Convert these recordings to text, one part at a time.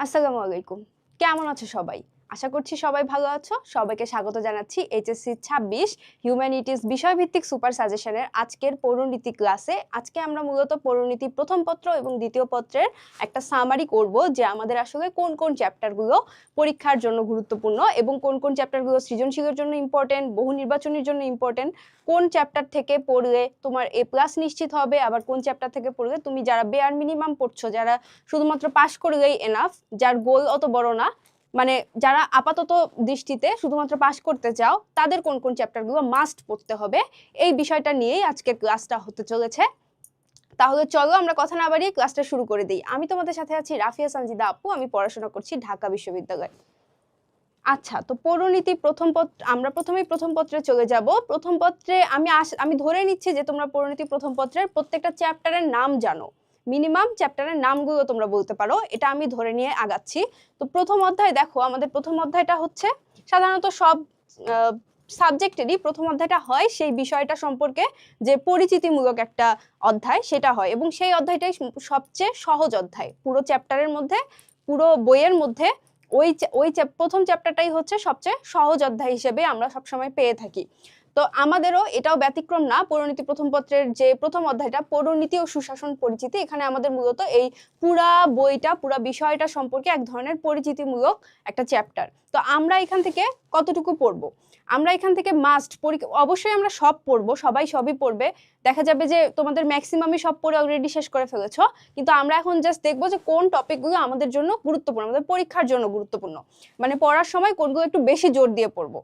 আসসালামু আলাইকুম। কেমন আছো সবাই? আশা করছি সবাই ভালো আছো। সবাইকে স্বাগত জানাচ্ছি এইচএসসি ২৬ হিউম্যানিটিজ বিষয়ভিত্তিক সুপার সাজেশনের আজকের পৌরনীতি ক্লাসে। আজকে আমরা মূলত পৌরনীতি প্রথম পত্র এবং দ্বিতীয় পত্রের একটা সামারি করব যে আমাদের আসলে কোন কোন চ্যাপ্টারগুলো পরীক্ষার জন্য গুরুত্বপূর্ণ এবং কোন কোন চ্যাপ্টারগুলো সৃজনশীলের জন্য ইম্পর্টেন্ট, বহু নির্বাচনের জন্য ইম্পর্টেন্ট, কোন চ্যাপ্টার থেকে পড়লে তোমার এ প্লাস নিশ্চিত হবে, আবার কোন চ্যাপ্টার থেকে পড়লে তুমি যারা বেয়ার মিনিমাম পড়ছো, যারা শুধুমাত্র পাস করলেই এনাফ, যার গোল অত বড় না, মানে যারা আপাতত দৃষ্টিতে শুধুমাত্র পাস করতে চাও, তাদের কোন কোন চ্যাপ্টারগুলো মাস্ট পড়তে হবে, এই বিষয়টা নিয়েই আজকের ক্লাসটা হতে চলেছে। তাহলে চলো আমরা কথা না বাড়িয়ে ক্লাসটা শুরু করে দিই। আমি তোমাদের সাথে আছি রাফিয়া সানজিদা আপু, আমি পড়াশোনা করছি ঢাকা বিশ্ববিদ্যালয়ে। আচ্ছা, তো পৌরনীতি প্রথম পত্র, আমরা প্রথমেই প্রথম পত্রে চলে যাব। প্রথম পত্রে আমি ধরে নিচ্ছি যে তোমরা পৌরনীতি প্রথম পত্রের প্রত্যেকটা চ্যাপ্টারের নাম জানো, মিনিমাম চ্যাপ্টারের নামগুলো তোমরা বলতে পারো, এটা আমি ধরে নিয়ে আগাচ্ছি। তো প্রথম অধ্যায় দেখো, আমাদের প্রথম অধ্যায়টা হচ্ছে সাধারণত সব সাবজেক্টেরই প্রথম অধ্যায়টা হয় সেই বিষয়টা সম্পর্কে যে পরিচিতিমূলক একটা অধ্যায় সেটা হয়, এবং সেই অধ্যায়টাই সবচেয়ে সহজ অধ্যায় পুরো চ্যাপ্টারের মধ্যে, পুরো বইয়ের মধ্যে। ওই প্রথম চ্যাপ্টারটাই হচ্ছে সবচেয়ে সহজ অধ্যায় হিসেবে আমরা সবসময় পেয়ে থাকি। তো আমাদেরও এটাও ব্যতিক্রম না। পৌরনীতি প্রথম পত্রের যে প্রথম অধ্যায়টা পৌরনীতি ও সুশাসন পরিচিতি, এখানে আমাদের মূলত এই পুরা বইটা, পুরা বিষয়টা সম্পর্কে এক ধরনের পরিচিতিমূলক একটা চ্যাপ্টার। তো আমরা এখান থেকে কতটুকু পড়বো? আমরা এখান থেকে অবশ্যই আমরা সব পড়বো, সবাই সবই পড়বে। দেখা যাবে যে তোমাদের ম্যাক্সিমামই সব পড়ে অলরেডি শেষ করে ফেলেছো, কিন্তু আমরা এখন জাস্ট দেখবো যে কোন টপিকগুলো আমাদের জন্য গুরুত্বপূর্ণ, আমাদের পরীক্ষার জন্য গুরুত্বপূর্ণ, মানে পড়ার সময় কোনগুলো একটু বেশি জোর দিয়ে পড়বো।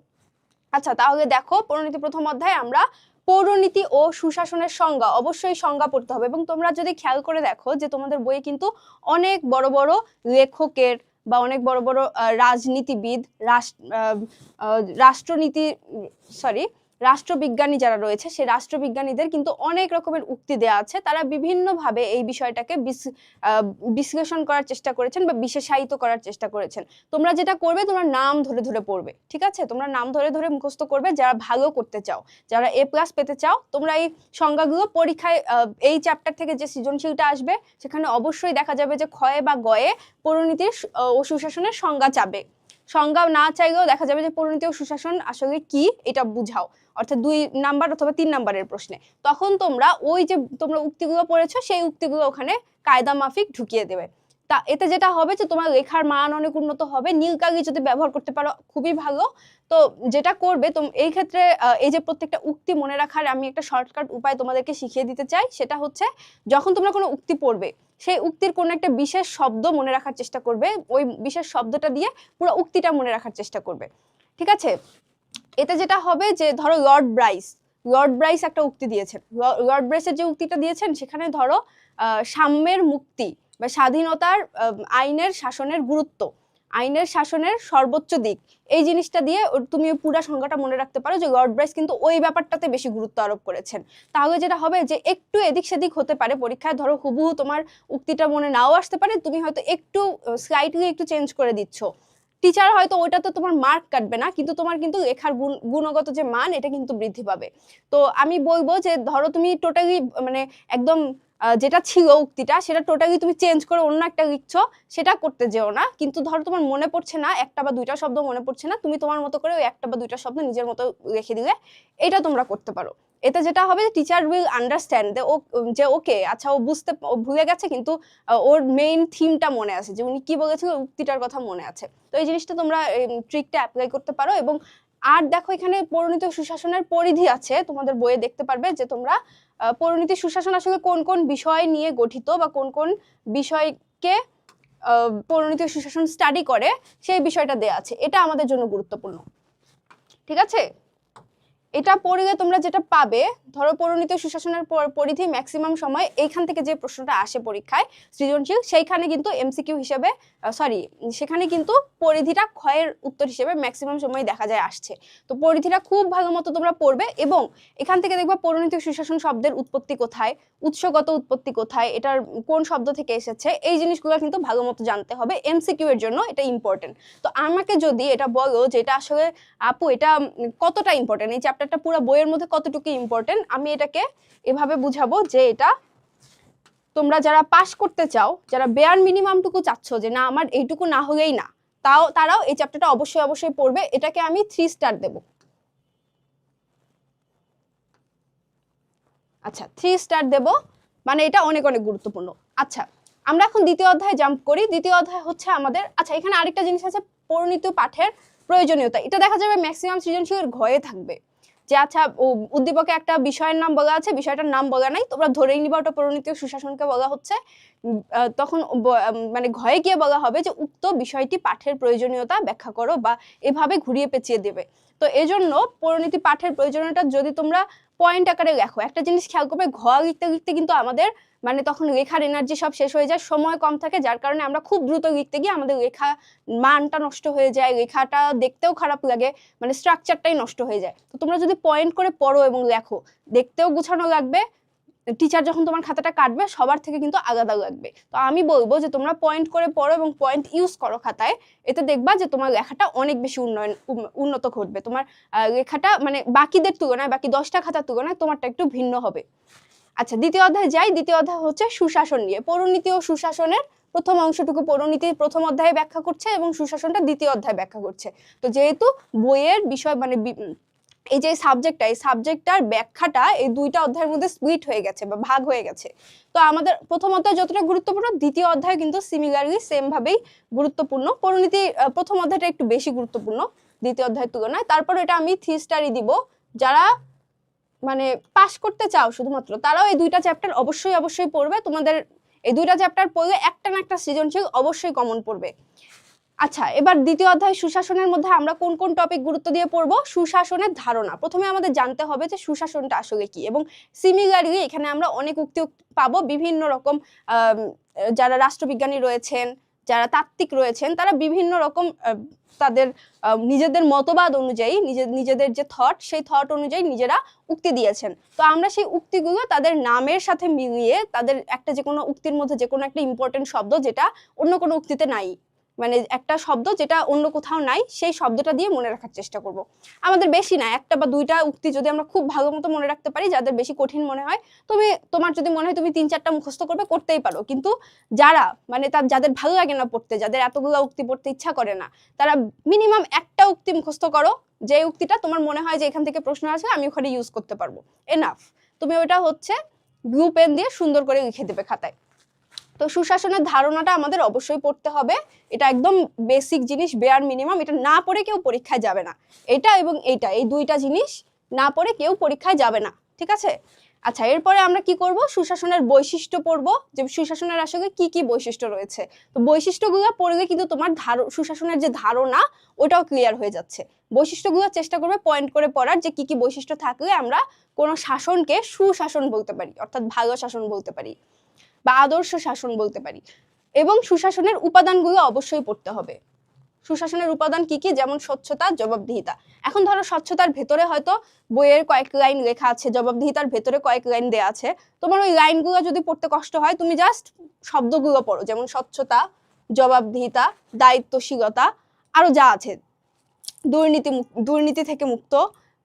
আচ্ছা, তাহলে দেখো পৌরনীতি প্রথম অধ্যায়ে আমরা পৌরনীতি ও সুশাসনের সংজ্ঞা, অবশ্যই সংজ্ঞা পড়তে হবে। এবং তোমরা যদি খেয়াল করে দেখো যে তোমাদের বইয়ে কিন্তু অনেক বড় বড় লেখকের বা অনেক বড় বড় রাজনীতিবিদ, রাষ্ট্রনীতি সরি রাষ্ট্রবিজ্ঞানী যারা রয়েছে, সেই রাষ্ট্রবিজ্ঞানীদের কিন্তু অনেক রকমের উক্তি দেওয়া আছে। তারা বিভিন্নভাবে এই বিষয়টাকে বিশ্লেষণ করার চেষ্টা করেছেন বা বিশেষায়িত করার চেষ্টা করেছেন। তোমরা যেটা করবে, তোমরা নাম ধরে ধরে পড়বে, ঠিক আছে? তোমরা নাম ধরে ধরে মুখস্থ করবে। যারা ভালো করতে চাও, যারা এ প্লাস পেতে চাও, তোমরা এই সংজ্ঞাগুলো পরীক্ষায়, এই চ্যাপ্টার থেকে যে সৃজনশীলটা আসবে সেখানে অবশ্যই দেখা যাবে যে ক্ষয়ে বা গয়ে পৌরনীতির ও সুশাসনের সংজ্ঞা চাবে। সংজ্ঞা না চাইলেও দেখা যাবে যে পৌরনীতি ও সুশাসন আসলে কি এটা বুঝাও, অর্থাৎ 2 নাম্বার অথবা 3 নাম্বারের প্রশ্নে। তখন তোমরা ওই যে তোমরা উক্তিগুলো পড়েছো সেই উক্তিগুলো ওখানে কায়দা মাফিক ঢুকিয়ে দেবে। তা এতে যেটা হবে যে তোমার লেখার মান অনেক উন্নত হবে। নীল কালি যদি ব্যবহার করতে পারো খুবই ভালো। তো যেটা করবে এই ক্ষেত্রে, এই যে প্রত্যেকটা উক্তি মনে রাখার আমি একটা শর্টকাট উপায় তোমাদেরকে শিখিয়ে দিতে চাই। সেটা হচ্ছে, যখন তোমরা কোনো উক্তি পড়বে, সেই উক্তির কোনো একটা বিশেষ শব্দ মনে রাখার চেষ্টা করবে। ওই বিশেষ শব্দটা দিয়ে পুরো উক্তিটা মনে রাখার চেষ্টা করবে, ঠিক আছে? এতে যেটা হবে যে ধরো লর্ড ব্রাইস একটা উক্তি দিয়েছেন। লর্ড ব্রাইসের যে উক্তিটা দিয়েছেন সেখানে ধরো সাম্যের মুক্তি বা স্বাধীনতার, আইনের শাসনের গুরুত্ব, আইনের শাসনের সর্বোচ্চ দিক, এই জিনিসটা দিয়ে তুমি পুরো সংজ্ঞাটা মনে রাখতে পারো যে লর্ড ব্রাইস কিন্তু ওই ব্যাপারটাতে বেশি গুরুত্ব আরোপ করেছেন। তাহলে যেটা হবে যে একটু এদিক সেদিক হতে পারে পরীক্ষায়, ধরো হুবহু তোমার উক্তিটা মনে নাও আসতে পারে, তুমি হয়তো একটু স্লাইটলি একটু চেঞ্জ করে দিচ্ছ। টিচার হয়তো ওইটাতে তোমার মার্ক কাটবে না, কিন্তু তোমার কিন্তু লেখার গুণগত যে মান, এটা কিন্তু বৃদ্ধি পাবে। তো আমি বলবো যে ধরো তুমি টোটালি, মানে একদম যেটা ছিল উক্তিটা সেটা টোটালি তুমি চেঞ্জ করে অন্য একটা লিখছো, সেটা করতে যেও না। কিন্তু ধরো তোমার মনে পড়ছে না, একটা বা দুইটা শব্দ মনে পড়ছে না, তুমি তোমার মতো করে ওই একটা বা দুইটা শব্দ নিজের মতো লিখে দিলে, এটা তোমরা করতে পারো। এতে যেটা হবে টিচার উইল আন্ডারস্ট্যান্ড যে ওকে, আচ্ছা ও ভুলে গেছে, কিন্তু ওর মেইন থিমটা মনে আছে, যে উনি কি বলেছিল উক্তিটার কথা মনে আছে। তো এই জিনিসটা তোমরা ট্রিকটা অ্যাপ্লাই করতে পারো। এবং আর দেখো এখানে পৌরনীতি সুশাসনের পরিধি আছে, তোমাদের বইয়ে দেখতে পারবে যে তোমরা পৌরনীতি সুশাসন আসলে কোন কোন বিষয় নিয়ে গঠিত বা কোন কোন বিষয়কে পৌরনীতি সুশাসন স্টাডি করে, সেই বিষয়টা দেয়া আছে। এটা আমাদের জন্য গুরুত্বপূর্ণ, ঠিক আছে? এটা পড়লে তোমরা যেটা পাবে, ধরো পৌরনীতি সুশাসনের পরিধি ম্যাক্সিমাম সময় এইখান থেকে যে প্রশ্নটা আসে পরীক্ষায় সৃজনশীল, সেইখানে কিন্তু এমসিকিউ হিসেবে, সেখানে কিন্তু পরিধিটা ক্ষয়ের উত্তর হিসেবে ম্যাক্সিমাম সময় দেখা যায় আসছে। তো পরিধিটা খুব ভালো মতো তোমরা পড়বে, এবং এখান থেকে দেখবা পৌরনীতি সুশাসন শব্দের উৎপত্তি কোথায়, উৎসগত উৎপত্তি কোথায়, এটার কোন শব্দ থেকে এসেছে, এই জিনিসগুলো কিন্তু ভালো মতো জানতে হবে। এমসিকিউ এর জন্য এটা ইম্পর্টেন্ট। তো আমাকে যদি এটা বলো যে এটা আসলে আপু এটা কতটা ইম্পর্টেন্ট, এই চ্যাপ্টারটা পুরো বইয়ের মধ্যে কতটুকু ইম্পর্টেন্ট, আমি এটাকে এভাবে বুঝাবো যে এটা তোমরা যারা পাস করতে চাও, যারা বেয়ার মিনিমামটুকু চাচ্ছ যে না আমার এইটুকু না হলেই না, তারাও এই চ্যাপ্টারটা অবশ্যই অবশ্যই পড়বে। এটাকে আমি 3 স্টার দেব। আচ্ছা 3 স্টার দেব, মানে এটা অনেক অনেক গুরুত্বপূর্ণ। আচ্ছা আমরা এখন দ্বিতীয় অধ্যায়ে জাম্প করি। দ্বিতীয় অধ্যায় হচ্ছে আমাদের, আচ্ছা এখানে আরেকটা জিনিস আছে, পরিণীত পাঠের প্রয়োজনীয়তা। এটা দেখা যাবে ম্যাক্সিমাম সৃজনশীলের ঘয়ে থাকবে যে আচ্ছা উদ্দীপকে একটা বিষয়ের নাম বলা আছে, বিষয়টার নাম বলা নাই, তোমরা ধরেই নিবা ওটা পরিণীত সুশাসনকে বলা হচ্ছে। তখন মানে ঘয়ে গিয়ে বলা হবে যে উক্ত বিষয়টি পাঠের প্রয়োজনীয়তা ব্যাখ্যা করো, বা এভাবে ঘুরিয়ে পেঁচিয়ে দেবে। তো এজন্য পরিণীতি পাঠের প্রয়োজনীয়তা যদি তোমরা পয়েন্ট আকারে লেখো, একটা জিনিস খেয়াল করবে, ঘ লিখতে লিখতে কিন্তু আমাদের মানে তখন লেখার এনার্জি সব শেষ হয়ে যায়, সময় কম থাকে, যার কারণে আমরা খুব দ্রুত লিখতে গিয়ে আমাদের লেখা মানটা নষ্ট হয়ে যায়, লেখাটা দেখতেও খারাপ লাগে, মানে স্ট্রাকচারটাই নষ্ট হয়ে যায়। তো তোমরা যদি পয়েন্ট করে পড়ো এবং লেখো, দেখতেও গুছানো লাগবে, টিচার যখন তোমার খাতাটা কাটবে সবার থেকে কিন্তু আলাদা লাগবে। তো আমি বলবো যে তোমরা পয়েন্ট করে পড়ো এবং পয়েন্ট ইউজ করো খাতায়, এতে দেখবা যে তোমার লেখাটা অনেক বেশি উন্নত ঘটবে। তোমার লেখাটা মানে বাকিদের তুলনায়, বাকি 10টা খাতার তুলনায় তোমারটা একটু ভিন্ন হবে। আচ্ছা দ্বিতীয় অধ্যায় যাই। দ্বিতীয় অধ্যায় হচ্ছে সুশাসন নিয়ে। পরিণীতি ও সুশাসনের প্রথম অংশটুকু পরিণীতি প্রথম অধ্যায়ে ব্যাখ্যা করছে এবং সুশাসনটা দ্বিতীয় অধ্যায়ে ব্যাখ্যা করছে। তো যেহেতু বইয়ের বিষয় মানে এই যে সাবজেক্টটা, এই সাবজেক্টটার ব্যাখ্যাটা এই দুইটা অধ্যায়ের মধ্যে স্প্লিট হয়ে গেছে বা ভাগ হয়ে গেছে। তো আমাদের প্রথম অধ্যায় যতটা গুরুত্বপূর্ণ, দ্বিতীয় অধ্যায় কিন্তু সিমিলারলি সেম ভাবেই গুরুত্বপূর্ণ। পরিণীতি প্রথম অধ্যায়টা একটু বেশি গুরুত্বপূর্ণ দ্বিতীয় অধ্যায়ের তুলনায়। তারপর এটা আমি 3 স্টারই দিব। যারা মানে পাস করতে চাও শুধুমাত্র, তারাও এই দুইটা চ্যাপ্টার অবশ্যই অবশ্যই পড়বে। তোমাদের এই দুইটা চ্যাপ্টার পড়লে একটা না একটা সৃজনশীল অবশ্যই কমন পড়বে। আচ্ছা এবার দ্বিতীয় অধ্যায় সুশাসনের মধ্যে আমরা কোন কোন টপিক গুরুত্ব দিয়ে পড়বো? সুশাসনের ধারণা। প্রথমে আমাদের জানতে হবে যে সুশাসনটা আসলে কি, এবং সিমিলারলি এখানে আমরা অনেক উক্তি পাবো বিভিন্ন রকম। যারা রাষ্ট্রবিজ্ঞানী রয়েছেন, যারা তাত্ত্বিক রয়েছেন, তারা বিভিন্ন রকম তাদের নিজেদের মতবাদ অনুযায়ী, নিজেদের যে থট, সেই থট অনুযায়ী নিজেরা উক্তি দিয়েছেন। তো আমরা সেই উক্তিগুলো তাদের নামের সাথে মিলিয়ে, তাদের একটা যে কোনো উক্তির মধ্যে যে কোনো একটা ইম্পর্টেন্ট শব্দ যেটা অন্য কোনো উক্তিতে নাই, মানে একটা শব্দ যেটা অন্য কোথাও নাই, সেই শব্দটা দিয়ে মনে রাখার চেষ্টা করব। আমাদের বেশি না, একটা বা দুইটা উক্তি যদি আমরা খুব ভালো মতো মনে রাখতে পারি, যাদের বেশি কঠিন মনে হয়, তোমার যদি মনে হয় তুমি 3-4টা মুখস্থ করবে, করতেই পারো। কিন্তু যারা মানে যাদের ভালো লাগে না পড়তে, যাদের এতগুলো উক্তি পড়তে ইচ্ছা করে না, তারা মিনিমাম একটা উক্তি মুখস্থ করো, যে উক্তিটা তোমার মনে হয় যে এখান থেকে প্রশ্ন আসে, আমি ওখানে ইউজ করতে পারবো, এনাফ। তুমি ওটা হচ্ছে ব্লু পেন দিয়ে সুন্দর করে লিখে দেবে খাতায়। তো সুশাসনের ধারণাটা আমাদের অবশ্যই পড়তে হবে, এটা একদম বেসিক জিনিস, বেয়ার মিনিমাম। এটা না পড়ে কেউ পরীক্ষায় যাবে না, এটা এবং এইটা, এই দুইটা জিনিস না পড়ে কেউ পরীক্ষায় যাবে না, ঠিক আছে? আচ্ছা এরপরে আমরা কি করব? সুশাসনের বৈশিষ্ট্য পড়ব, যে সুশাসনের আসলে কি কি বৈশিষ্ট্য রয়েছে। তো বৈশিষ্ট্যগুলো পড়লে কিন্তু তোমার সুশাসনের যে ধারণা ওটাও ক্লিয়ার হয়ে যাচ্ছে। বৈশিষ্ট্যগুলো চেষ্টা করবে পয়েন্ট করে পড়ার, যে কি কি বৈশিষ্ট্য থাকলে আমরা কোনো শাসনকে সুশাসন বলতে পারি, অর্থাৎ ভালো শাসন বলতে পারি বা আদর্শ শাসন বলতে পারি। এবং সুশাসনের উপাদানগুলো অবশ্যই পড়তে হবে। সুশাসনের উপাদান কি কি? যেমন স্বচ্ছতা, জবাবদিহিতা। এখন ধরো স্বচ্ছতার ভেতরে হয়তো বইয়ের কয়েক লাইন লেখা আছে, জবাবদিহিতার ভেতরে কয়েক লাইন দেয়া আছে, তোমার ওই লাইনগুলো যদি পড়তে কষ্ট হয়, তুমি জাস্ট শব্দগুলো পড়ো, যেমন স্বচ্ছতা, জবাবদিহিতা, দায়িত্বশীলতা, আরো যা আছে, দুর্নীতি থেকে মুক্ত।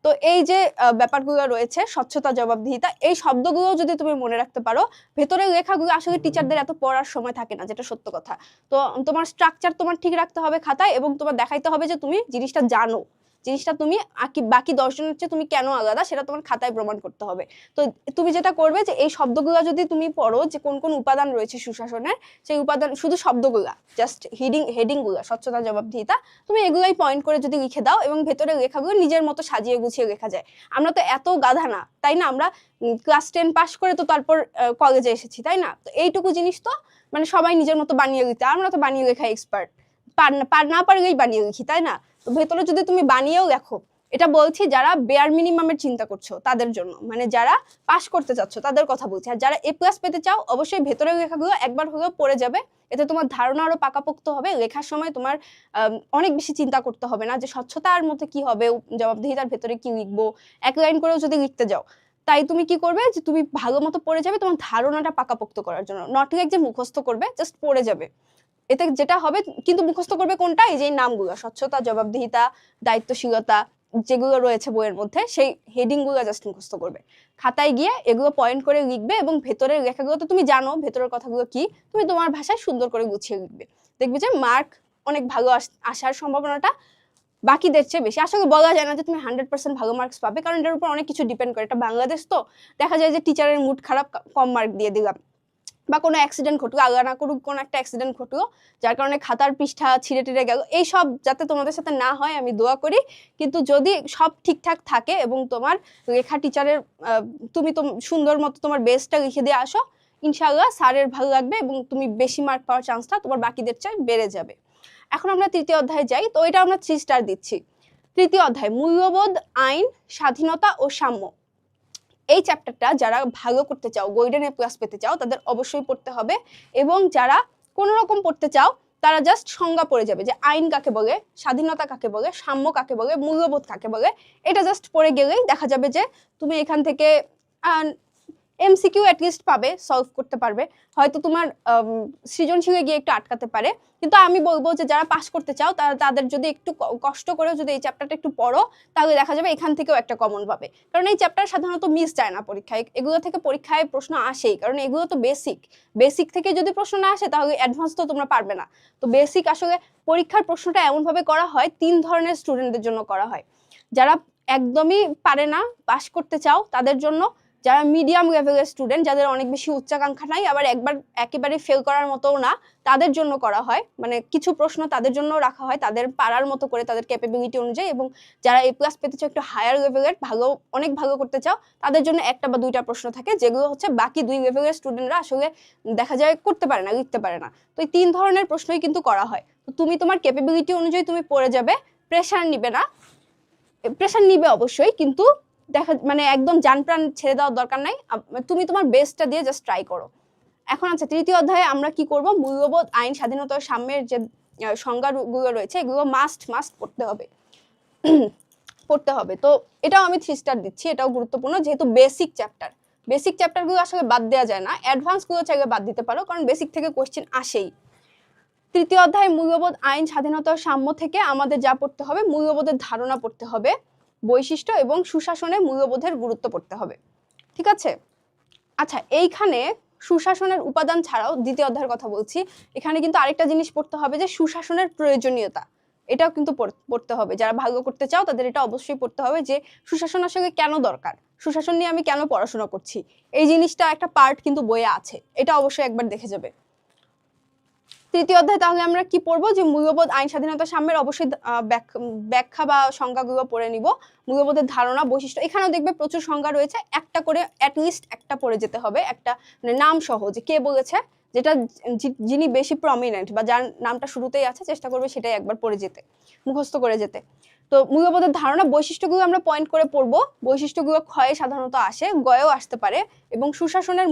তো এই যে ব্যাপারগুলো রয়েছে, স্বচ্ছতা, জবাবদিহিতা, এই শব্দগুলো যদি তুমি মনে রাখতে পারো, ভেতরের লেখাগুলো আসলে টিচারদের এত পড়ার সময় থাকে না, যেটা সত্য কথা। তো তোমার স্ট্রাকচার তোমার ঠিক রাখতে হবে খাতায়, এবং তোমার দেখাইতে হবে যে তুমি জিনিসটা জানো, জিনিসটা তুমি বাকি 10 জনের চেয়ে তুমি কেন আলাদা, সেটা তোমার খাতায় প্রমাণ করতে হবে। তো তুমি যেটা করবে যে এই শব্দগুলো যদি তুমি পড়ো, যে কোন কোন উপাদান রয়েছে সুশাসনের, সেই উপাদান শুধু শব্দগুলা, জাস্ট হেডিংগুলা, স্বচ্ছতা, জবাবদিহিতা, তুমি এগুলাই পয়েন্ট করে যদি লিখে দাও, এবং ভেতরে লেখাগুলো নিজের মতো সাজিয়ে গুছিয়ে লেখা যায়। আমরা তো এত গাধা না, তাই না? আমরা ক্লাস 10 পাস করে তো তারপর কলেজে এসেছি, তাই না? তো এইটুকু জিনিস তো মানে সবাই নিজের মতো বানিয়ে লিখতে, আমরা তো বানিয়ে লেখা এক্সপার্ট, না পারলেই বানিয়ে লিখি, তাই না? তো ভেতরে যদি তুমি বানিয়েও লেখো, এটা বলছি যারা বেয়ার মিনিমামের চিন্তা করছো তাদের জন্য, মানে যারা পাস করতে চাচ্ছ তাদের কথা বলছি। আর যারা A+ পেতে চাও, অবশ্যই ভেতরের লেখাগুলো একবার হলেও পড়ে যাবে, এতে তোমার ধারণা আরো পাকাপোক্ত হবে। লেখার সময় তোমার অনেক বেশি চিন্তা করতে হবে না যে স্বচ্ছতার মধ্যে কি হবে, জবাবদিহিতার ভেতরে কি লিখবো, এক লাইন করেও যদি লিখতে যাও, তাই তুমি কি করবে যে তুমি ভালো মতো পড়ে যাবে, তোমার ধারণাটা পাকাপোক্ত করার জন্য, নট লাইক যে মুখস্থ করবে, জাস্ট পড়ে যাবে। এতে যেটা হবে, কিন্তু মুখস্থ করবে কোনটা? এই যে নামগুলো, স্বচ্ছতা, জবাবদিহিতা, দায়িত্বশীলতা, যেগুলো রয়েছে বইয়ের মধ্যে সেই হেডিং গুলো জাস্ট মুখস্থ করবে, খাতায় গিয়ে এগুলো পয়েন্ট করে লিখবে এবং ভেতরের লেখাগুলো তো তুমি জানো ভেতরের কথাগুলো কি, তুমি তোমার ভাষায় সুন্দর করে গুছিয়ে লিখবে, দেখবে যে মার্ক অনেক ভালো আসার সম্ভাবনাটা বাকিদের চেয়ে বেশি। আসলে বলা যায় না যে তুমি 100% ভালো মার্কস পাবে, কারণ এটার উপর অনেক কিছু ডিপেন্ড করে, এটা বাংলাদেশ তো দেখা যায় যে টিচারের মুড খারাপ, কম মার্ক দিয়ে দিলাম, বা কোনো অ্যাক্সিডেন্ট ঘটলো, আল্লাহ না করুক কোনো একটা অ্যাক্সিডেন্ট ঘটলো যার কারণে খাতার পৃষ্ঠা ছিঁড়ে টিড়ে গেল, এইসব যাতে তোমাদের সাথে না হয় আমি দোয়া করি। কিন্তু যদি সব ঠিকঠাক থাকে এবং তোমার লেখা টিচারের তুমি তো সুন্দর মতো তোমার বেস্টটা লিখে দিয়ে আসো, ইনশাআল্লাহ স্যারের ভালো লাগবে এবং তুমি বেশি মার্ক পাওয়ার চান্সটা তোমার বাকিদের চেয়ে বেড়ে যাবে। এখন আমরা তৃতীয় অধ্যায়ে যাই, তো এটা আমরা 3 স্টার দিচ্ছি। তৃতীয় অধ্যায় মূল্যবোধ, আইন, স্বাধীনতা ও সাম্য। এই চ্যাপ্টারটা যারা ভালো করতে চাও, গোল্ডেন এ প্লাস পেতে চাও, তাদের অবশ্যই পড়তে হবে। এবং যারা কোনো রকম পড়তে চাও তারা জাস্ট সংজ্ঞা পড়ে যাবে যে আইন কাকে বলে, স্বাধীনতা কাকে বলে, সাম্য কাকে বলে, মূল্যবোধ কাকে বলে, এটা জাস্ট পড়ে গেলেই দেখা যাবে যে তুমি এখান থেকে এমসিকিউ অ্যাটলিস্ট পাবে, সলভ করতে পারবে। হয়তো তোমার সৃজনশীলে গিয়ে একটু আটকাতে পারে, কিন্তু আমি বলবো যে যারা পাস করতে চাও তাদের যদি একটু কষ্ট করে যদি এই চ্যাপ্টারটা একটু পড়ো, তাহলে দেখা যাবে এখান থেকেও একটা কমন পাবে। কারণ এই চ্যাপ্টার সাধারণত মিস যায় না পরীক্ষায়, এগুলো থেকে পরীক্ষায় প্রশ্ন আসেই, কারণ এগুলো তো বেসিক থেকে যদি প্রশ্ন না আসে তাহলে অ্যাডভান্স তো তোমরা পারবে না। তো বেসিক আসলে পরীক্ষার প্রশ্নটা এমনভাবে করা হয়, 3 ধরনের স্টুডেন্টদের জন্য করা হয়। যারা একদমই পারে না, পাস করতে চাও তাদের জন্য, যারা মিডিয়াম লেভেলের স্টুডেন্ট, যাদের অনেক বেশি উচ্চাকাঙ্ক্ষা নাই আবার একেবারে ফেল করার মতোও না, তাদের জন্য করা হয়। মানে কিছু প্রশ্ন তাদের জন্য রাখা হয়, তাদের পারার মতো করে, তাদের ক্যাপাবিলিটি অনুযায়ী। এবং যারা এ প্লাস পেতে চাও, একটু হায়ার লেভেলের অনেক ভালো করতে চাও, তাদের জন্য 1টা বা 2টা প্রশ্ন থাকে, যেগুলো হচ্ছে বাকি 2 লেভেলের স্টুডেন্টরা আসলে দেখা যায় করতে পারে না, লিখতে পারে না। তো এই 3 ধরনের প্রশ্নই কিন্তু করা হয়। তো তুমি তোমার ক্যাপাবিলিটি অনুযায়ী তুমি পড়ে যাবে, প্রেশার নিবে না, প্রেশার নিবে অবশ্যই, কিন্তু দেখা মানে একদম জান প্রাণ ছেড়ে দেওয়ার দরকার নাই, তুমি তোমার বেস্টটা দিয়ে জাস্ট ট্রাই করো। এখন আচ্ছা, তৃতীয় অধ্যায়ে আমরা কি করব, মূল্যবোধ, আইন, স্বাধীনতা ও সাম্যের যে সংজ্ঞাগুলো রয়েছে এগুলো মাস্ট পড়তে হবে পড়তে হবে। তো এটাও আমি 3 স্টার দিচ্ছি, এটাও গুরুত্বপূর্ণ, যেহেতু বেসিক চ্যাপ্টারগুলো আসলে বাদ দেওয়া যায় না, অ্যাডভান্স গুলো চাইলে বাদ দিতে পারো, কারণ বেসিক থেকে কোশ্চেন আসেই। তৃতীয় অধ্যায় মূল্যবোধ, আইন, স্বাধীনতা ও সাম্য থেকে আমাদের যা পড়তে হবে, মূল্যবোধের ধারণা পড়তে হবে, বৈশিষ্ট্য এবং সুশাসনে মূল্যবোধের গুরুত্ব পড়তে হবে। ঠিক আছে? আচ্ছা, এইখানে সুশাসনের উপাদান ছাড়াও দ্বিতীয় অধ্যায়ের কথা বলছি, এখানে কিন্তু আরেকটা জিনিস পড়তে হবে যে সুশাসনের প্রয়োজনীয়তা, এটাও কিন্তু পড়তে হবে। যারা ভালো করতে চাও তাদের এটা অবশ্যই পড়তে হবে যে সুশাসন আসলে কেন দরকার, সুশাসন নিয়ে আমি কেন পড়াশোনা করছি, এই জিনিসটা একটা পার্ট কিন্তু বইয়ে আছে, এটা অবশ্যই একবার দেখে যাবে। তৃতীয় অধ্যায় তাহলে আমরা কি পড়বো, যে মূল্যবোধ, আইন, স্বাধীনতা, সাম্যের অবশ্যই ব্যাখ্যা বা সংজ্ঞাগুলো পড়ে নিব। মূল্যবোধের ধারণা, বৈশিষ্ট্য, এখানেও দেখবে প্রচুর সংজ্ঞা রয়েছে, একটা করে অ্যাটলিস্ট একটা পড়ে যেতে হবে, একটা মানে নাম সহ যে কে বলেছে, যেটা যিনি বেশি প্রমিনেন্ট বা যার নামটা শুরুতেই আছে, চেষ্টা করবে সেটাই একবার পড়ে যেতে, মুখস্থ করে যেতে। তো মূল্যবোধের ধারণা, বৈশিষ্ট্যগুলো আমরা পয়েন্ট করে পড়বো, বৈশিষ্ট্যগুলো ক্ষয়ে সাধারণত আসে, গয়েও আসতে পারে। এবং সুশাসনে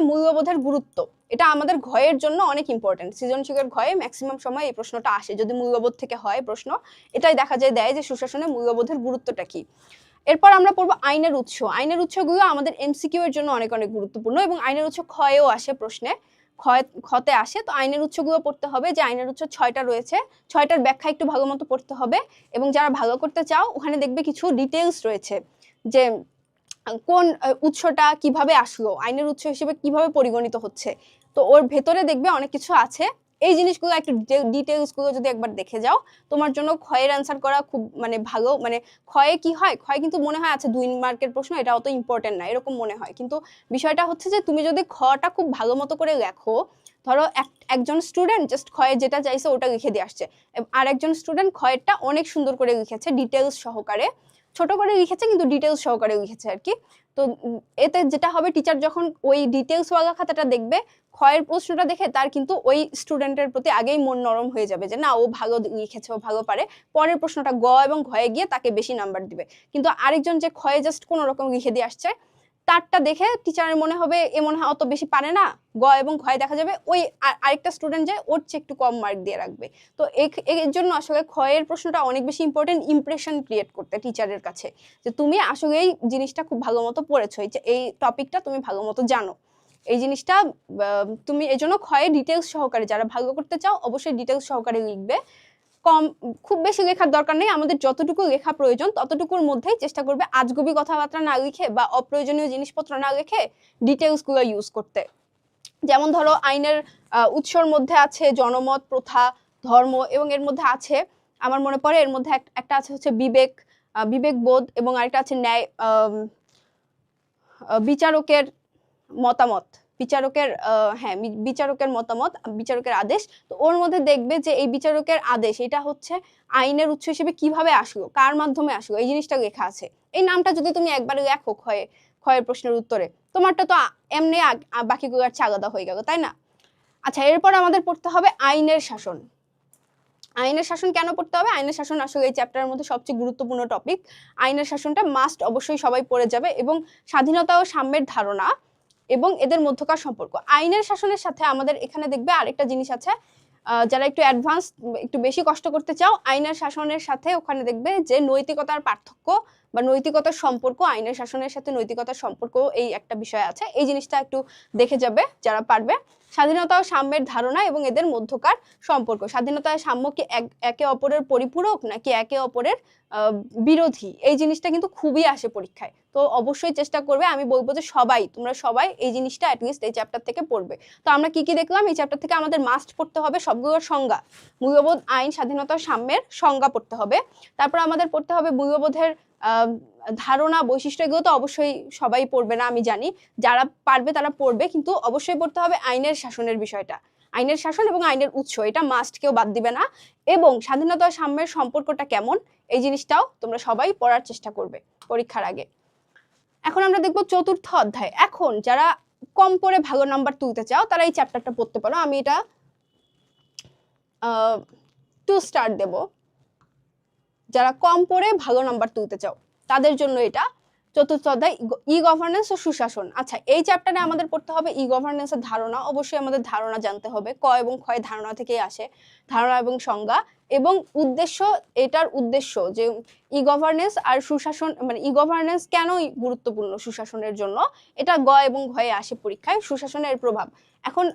মূল্যবোধের গুরুত্ব, এটা আমাদের ঘয়ের জন্য অনেক ইম্পর্টেন্ট, সৃজনশীলের ঘয়ে ম্যাক্সিমাম সময় এই প্রশ্নটা আসে, যদি মূল্যবোধ থেকে হয় প্রশ্ন, এটাই দেখা যায় দেয় যে সুশাসনে মূল্যবোধের গুরুত্বটা কি। এরপর আমরা পড়বো আইনের উৎসগুলো আমাদের এমসিকিউ এর জন্য অনেক অনেক গুরুত্বপূর্ণ, এবং আইনের উৎস ক্ষয়েও আসে প্রশ্নে, ক্ষতে আসে। তো আইনের উৎসগুলো পড়তে হবে, যে আইনের উৎস 6টা রয়েছে, 6টার ব্যাখ্যা একটু ভালো মতো পড়তে হবে। এবং যারা ভালো করতে চাও ওখানে দেখবে কিছু ডিটেলস রয়েছে, যে কোন উৎসটা কিভাবে আসলো, আইনের উৎস হিসেবে কিভাবে পরিগণিত হচ্ছে, তো ওর ভেতরে দেখবে অনেক কিছু আছে। এই জিনিসগুলো একটু ডিটেলস গুলো যদি একবার দেখে যাও, তোমার জন্য ক্ষয়ের অ্যান্সার করা খুব মানে ভালো। মানে ক্ষয়ে কি হয়, ক্ষয় কিন্তু মনে হয় আছে 2 মার্কের প্রশ্ন, এটা অত ইম্পর্টেন্ট না এরকম মনে হয়, কিন্তু বিষয়টা হচ্ছে যে তুমি যদি খটা খুব ভালো মতো করে লেখো, ধরো একজন স্টুডেন্ট জাস্ট ক্ষয়ে যেটা চাইছে ওটা লিখে দিয়ে আসছে, আর একজন স্টুডেন্ট ক্ষয়েরটা অনেক সুন্দর করে লিখেছে, ডিটেলস সহকারে, ছোট করে লিখেছে কিন্তু ডিটেলস সহকারে লিখেছে আর কি। তো এতে যেটা হবে, টিচার যখন ওই ডিটেলস ওয়ালা খাতাটা দেখবে, ক্ষয়ের প্রশ্নটা দেখে তার কিন্তু ওই স্টুডেন্টের প্রতি আগেই মন নরম হয়ে যাবে, যে না ও ভালো লিখেছে, ও ভালো পারে, পরের প্রশ্নটা গ এবং ঘয়ে গিয়ে তাকে বেশি নাম্বার দিবে। কিন্তু আরেকজন যে ক্ষয়ে জাস্ট কোনো রকম লিখে দিয়ে আসছে, তারটা দেখে টিচারের মনে হবে এ মনে হয় অত বেশি পারে না, গ এবং ঘয়ে দেখা যাবে ওই আরেকটা স্টুডেন্ট যে ওর চেয়ে একটু কম মার্ক দিয়ে রাখবে। তো এর জন্য আসলে ক্ষয়ের প্রশ্নটা অনেক বেশি ইম্পর্টেন্ট, ইমপ্রেশন ক্রিয়েট করতে টিচারের কাছে, যে তুমি আসলে এই জিনিসটা খুব ভালো মতো পড়েছো, এই টপিকটা তুমি ভালো মতো জানো, এই জিনিসটা তুমি এই জন্য ক্ষয়ে ডিটেলস সহকারে, যারা ভালো করতে চাও অবশ্যই ডিটেলস সহকারে লিখবে। কম, খুব বেশি লেখার দরকার নেই, আমাদের যতটুকু লেখা প্রয়োজন ততটুকুর মধ্যেই চেষ্টা করবে আজগুবি কথাবার্তা না লিখে বা অপ্রয়োজনীয় জিনিসপত্র না লিখে ডিটেলস গুলো ইউজ করতে। যেমন ধরো আইনের উৎসর মধ্যে আছে জনমত, প্রথা, ধর্ম, এবং এর মধ্যে আছে আমার মনে পড়ে এর মধ্যে একটা আছে হচ্ছে বিবেক, বিবেকবোধ, এবং আরেকটা আছে ন্যায়, বিচারকের মতামত, বিচারকের হ্যাঁ বিচারকের মতামত, বিচারকের আদেশ। তো ওর মধ্যে দেখবে যে এই বিচারকের আদেশ এটা হচ্ছে আইনের উৎস হিসেবে কিভাবে আসলো, কার মাধ্যমে আসলো, এই জিনিসটা লেখা আছে। এই নামটা যদি তুমি একবারে লেখো ক্ষয়ের প্রশ্নের উত্তরে, তোমারটা তো এমনি বাকিগুলো আর আলাদা হয়ে গেল, তাই না? আচ্ছা, এরপর আমাদের পড়তে হবে আইনের শাসন। আইনের শাসন কেন পড়তে হবে? আইনের শাসন আসলে এই চ্যাপ্টারের মধ্যে সবচেয়ে গুরুত্বপূর্ণ টপিক। আইনের শাসনটা মাস্ট, অবশ্যই সবাই পড়ে যাবে। এবং স্বাধীনতা ও সাম্যের ধারণা এবং এদের মধ্যকার সম্পর্ক। আইনের শাসনের সাথে আমাদের এখানে দেখবে আরেকটা জিনিস আছে, যারা একটু অ্যাডভান্স, একটু বেশি কষ্ট করতে চাও, আইনের শাসনের সাথে ওখানে দেখবে যে নৈতিকতার পার্থক্য বা নৈতিকতার সম্পর্ক, আইনের শাসনের সাথে নৈতিকতার সম্পর্ক, এই একটা বিষয় আছে। এই জিনিসটা একটু দেখে যাবে যারা পারবে। স্বাধীনতা ও সাম্যের ধারণা এবং এদের মধ্যকার সম্পর্ক। স্বাধীনতা ও সাম্য কি একে অপরের পরিপূরক নাকি একে অপরের বিরোধী? এই জিনিসটা কিন্তু খুবই আসে পরীক্ষায়। তো অবশ্যই চেষ্টা করবে, আমি বলবো যে তোমরা সবাই এই জিনিসটা অ্যাটলিস্ট এই চ্যাপ্টার থেকে পড়বে। তো আমরা কি কি দেখলাম? এই চ্যাপ্টার থেকে আমাদের মাস্ট পড়তে হবে সবগুলোর সংজ্ঞা, মূল্যবোধ, আইন, স্বাধীনতা, সাম্যের সংজ্ঞা পড়তে হবে। তারপর আমাদের পড়তে হবে মূল্যবোধের ধারণা, বৈশিষ্ট্য। এগুলো তো অবশ্যই সবাই পড়বে না, আমি জানি, যারা পারবে তারা পড়বে, কিন্তু অবশ্যই পড়তে হবে আইনের শাসনের বিষয়টা, আইনের শাসন এবং আইনের উৎস, এটা মাস্ট, কেউ বাদ দিবে না। এবং স্বাধীনতা ও সাম্যের সম্পর্কটা কেমন, এই জিনিসটাও তোমরা সবাই পড়ার চেষ্টা করবে পরীক্ষার আগে। এখন আমরা দেখবো চতুর্থ অধ্যায়। এখন যারা কম পড়ে ভালো নাম্বার তুলতে চাও তারা এই চ্যাপ্টারটা পড়তে পারো। আমি এটা 2 স্টার দেব। যারা কম পড়ে ভালো নাম্বার তুলতে চাও তাদের জন্য এটা চতুর্থ অধ্যায়, ই গভর্নেন্স ও সুশাসন। আচ্ছা, এই চ্যাপ্টারে আমাদের পড়তে হবে ই গভর্নেন্সের ধারণা। অবশ্যই আমাদের ধারণা জানতে হবে, ক এবং ক্ষয় ধারণা থেকেই আসে, ধারণা এবং সংজ্ঞা এবং উদ্দেশ্য। এটার উদ্দেশ্য যে ই গভর্নেন্স আর সুশাসন, মানে ই গভর্নেন্স কেন গুরুত্বপূর্ণ সুশাসনের জন্য, এটা গ এবং ঘয়ে আসে পরীক্ষায়, সুশাসনের প্রভাব। এখন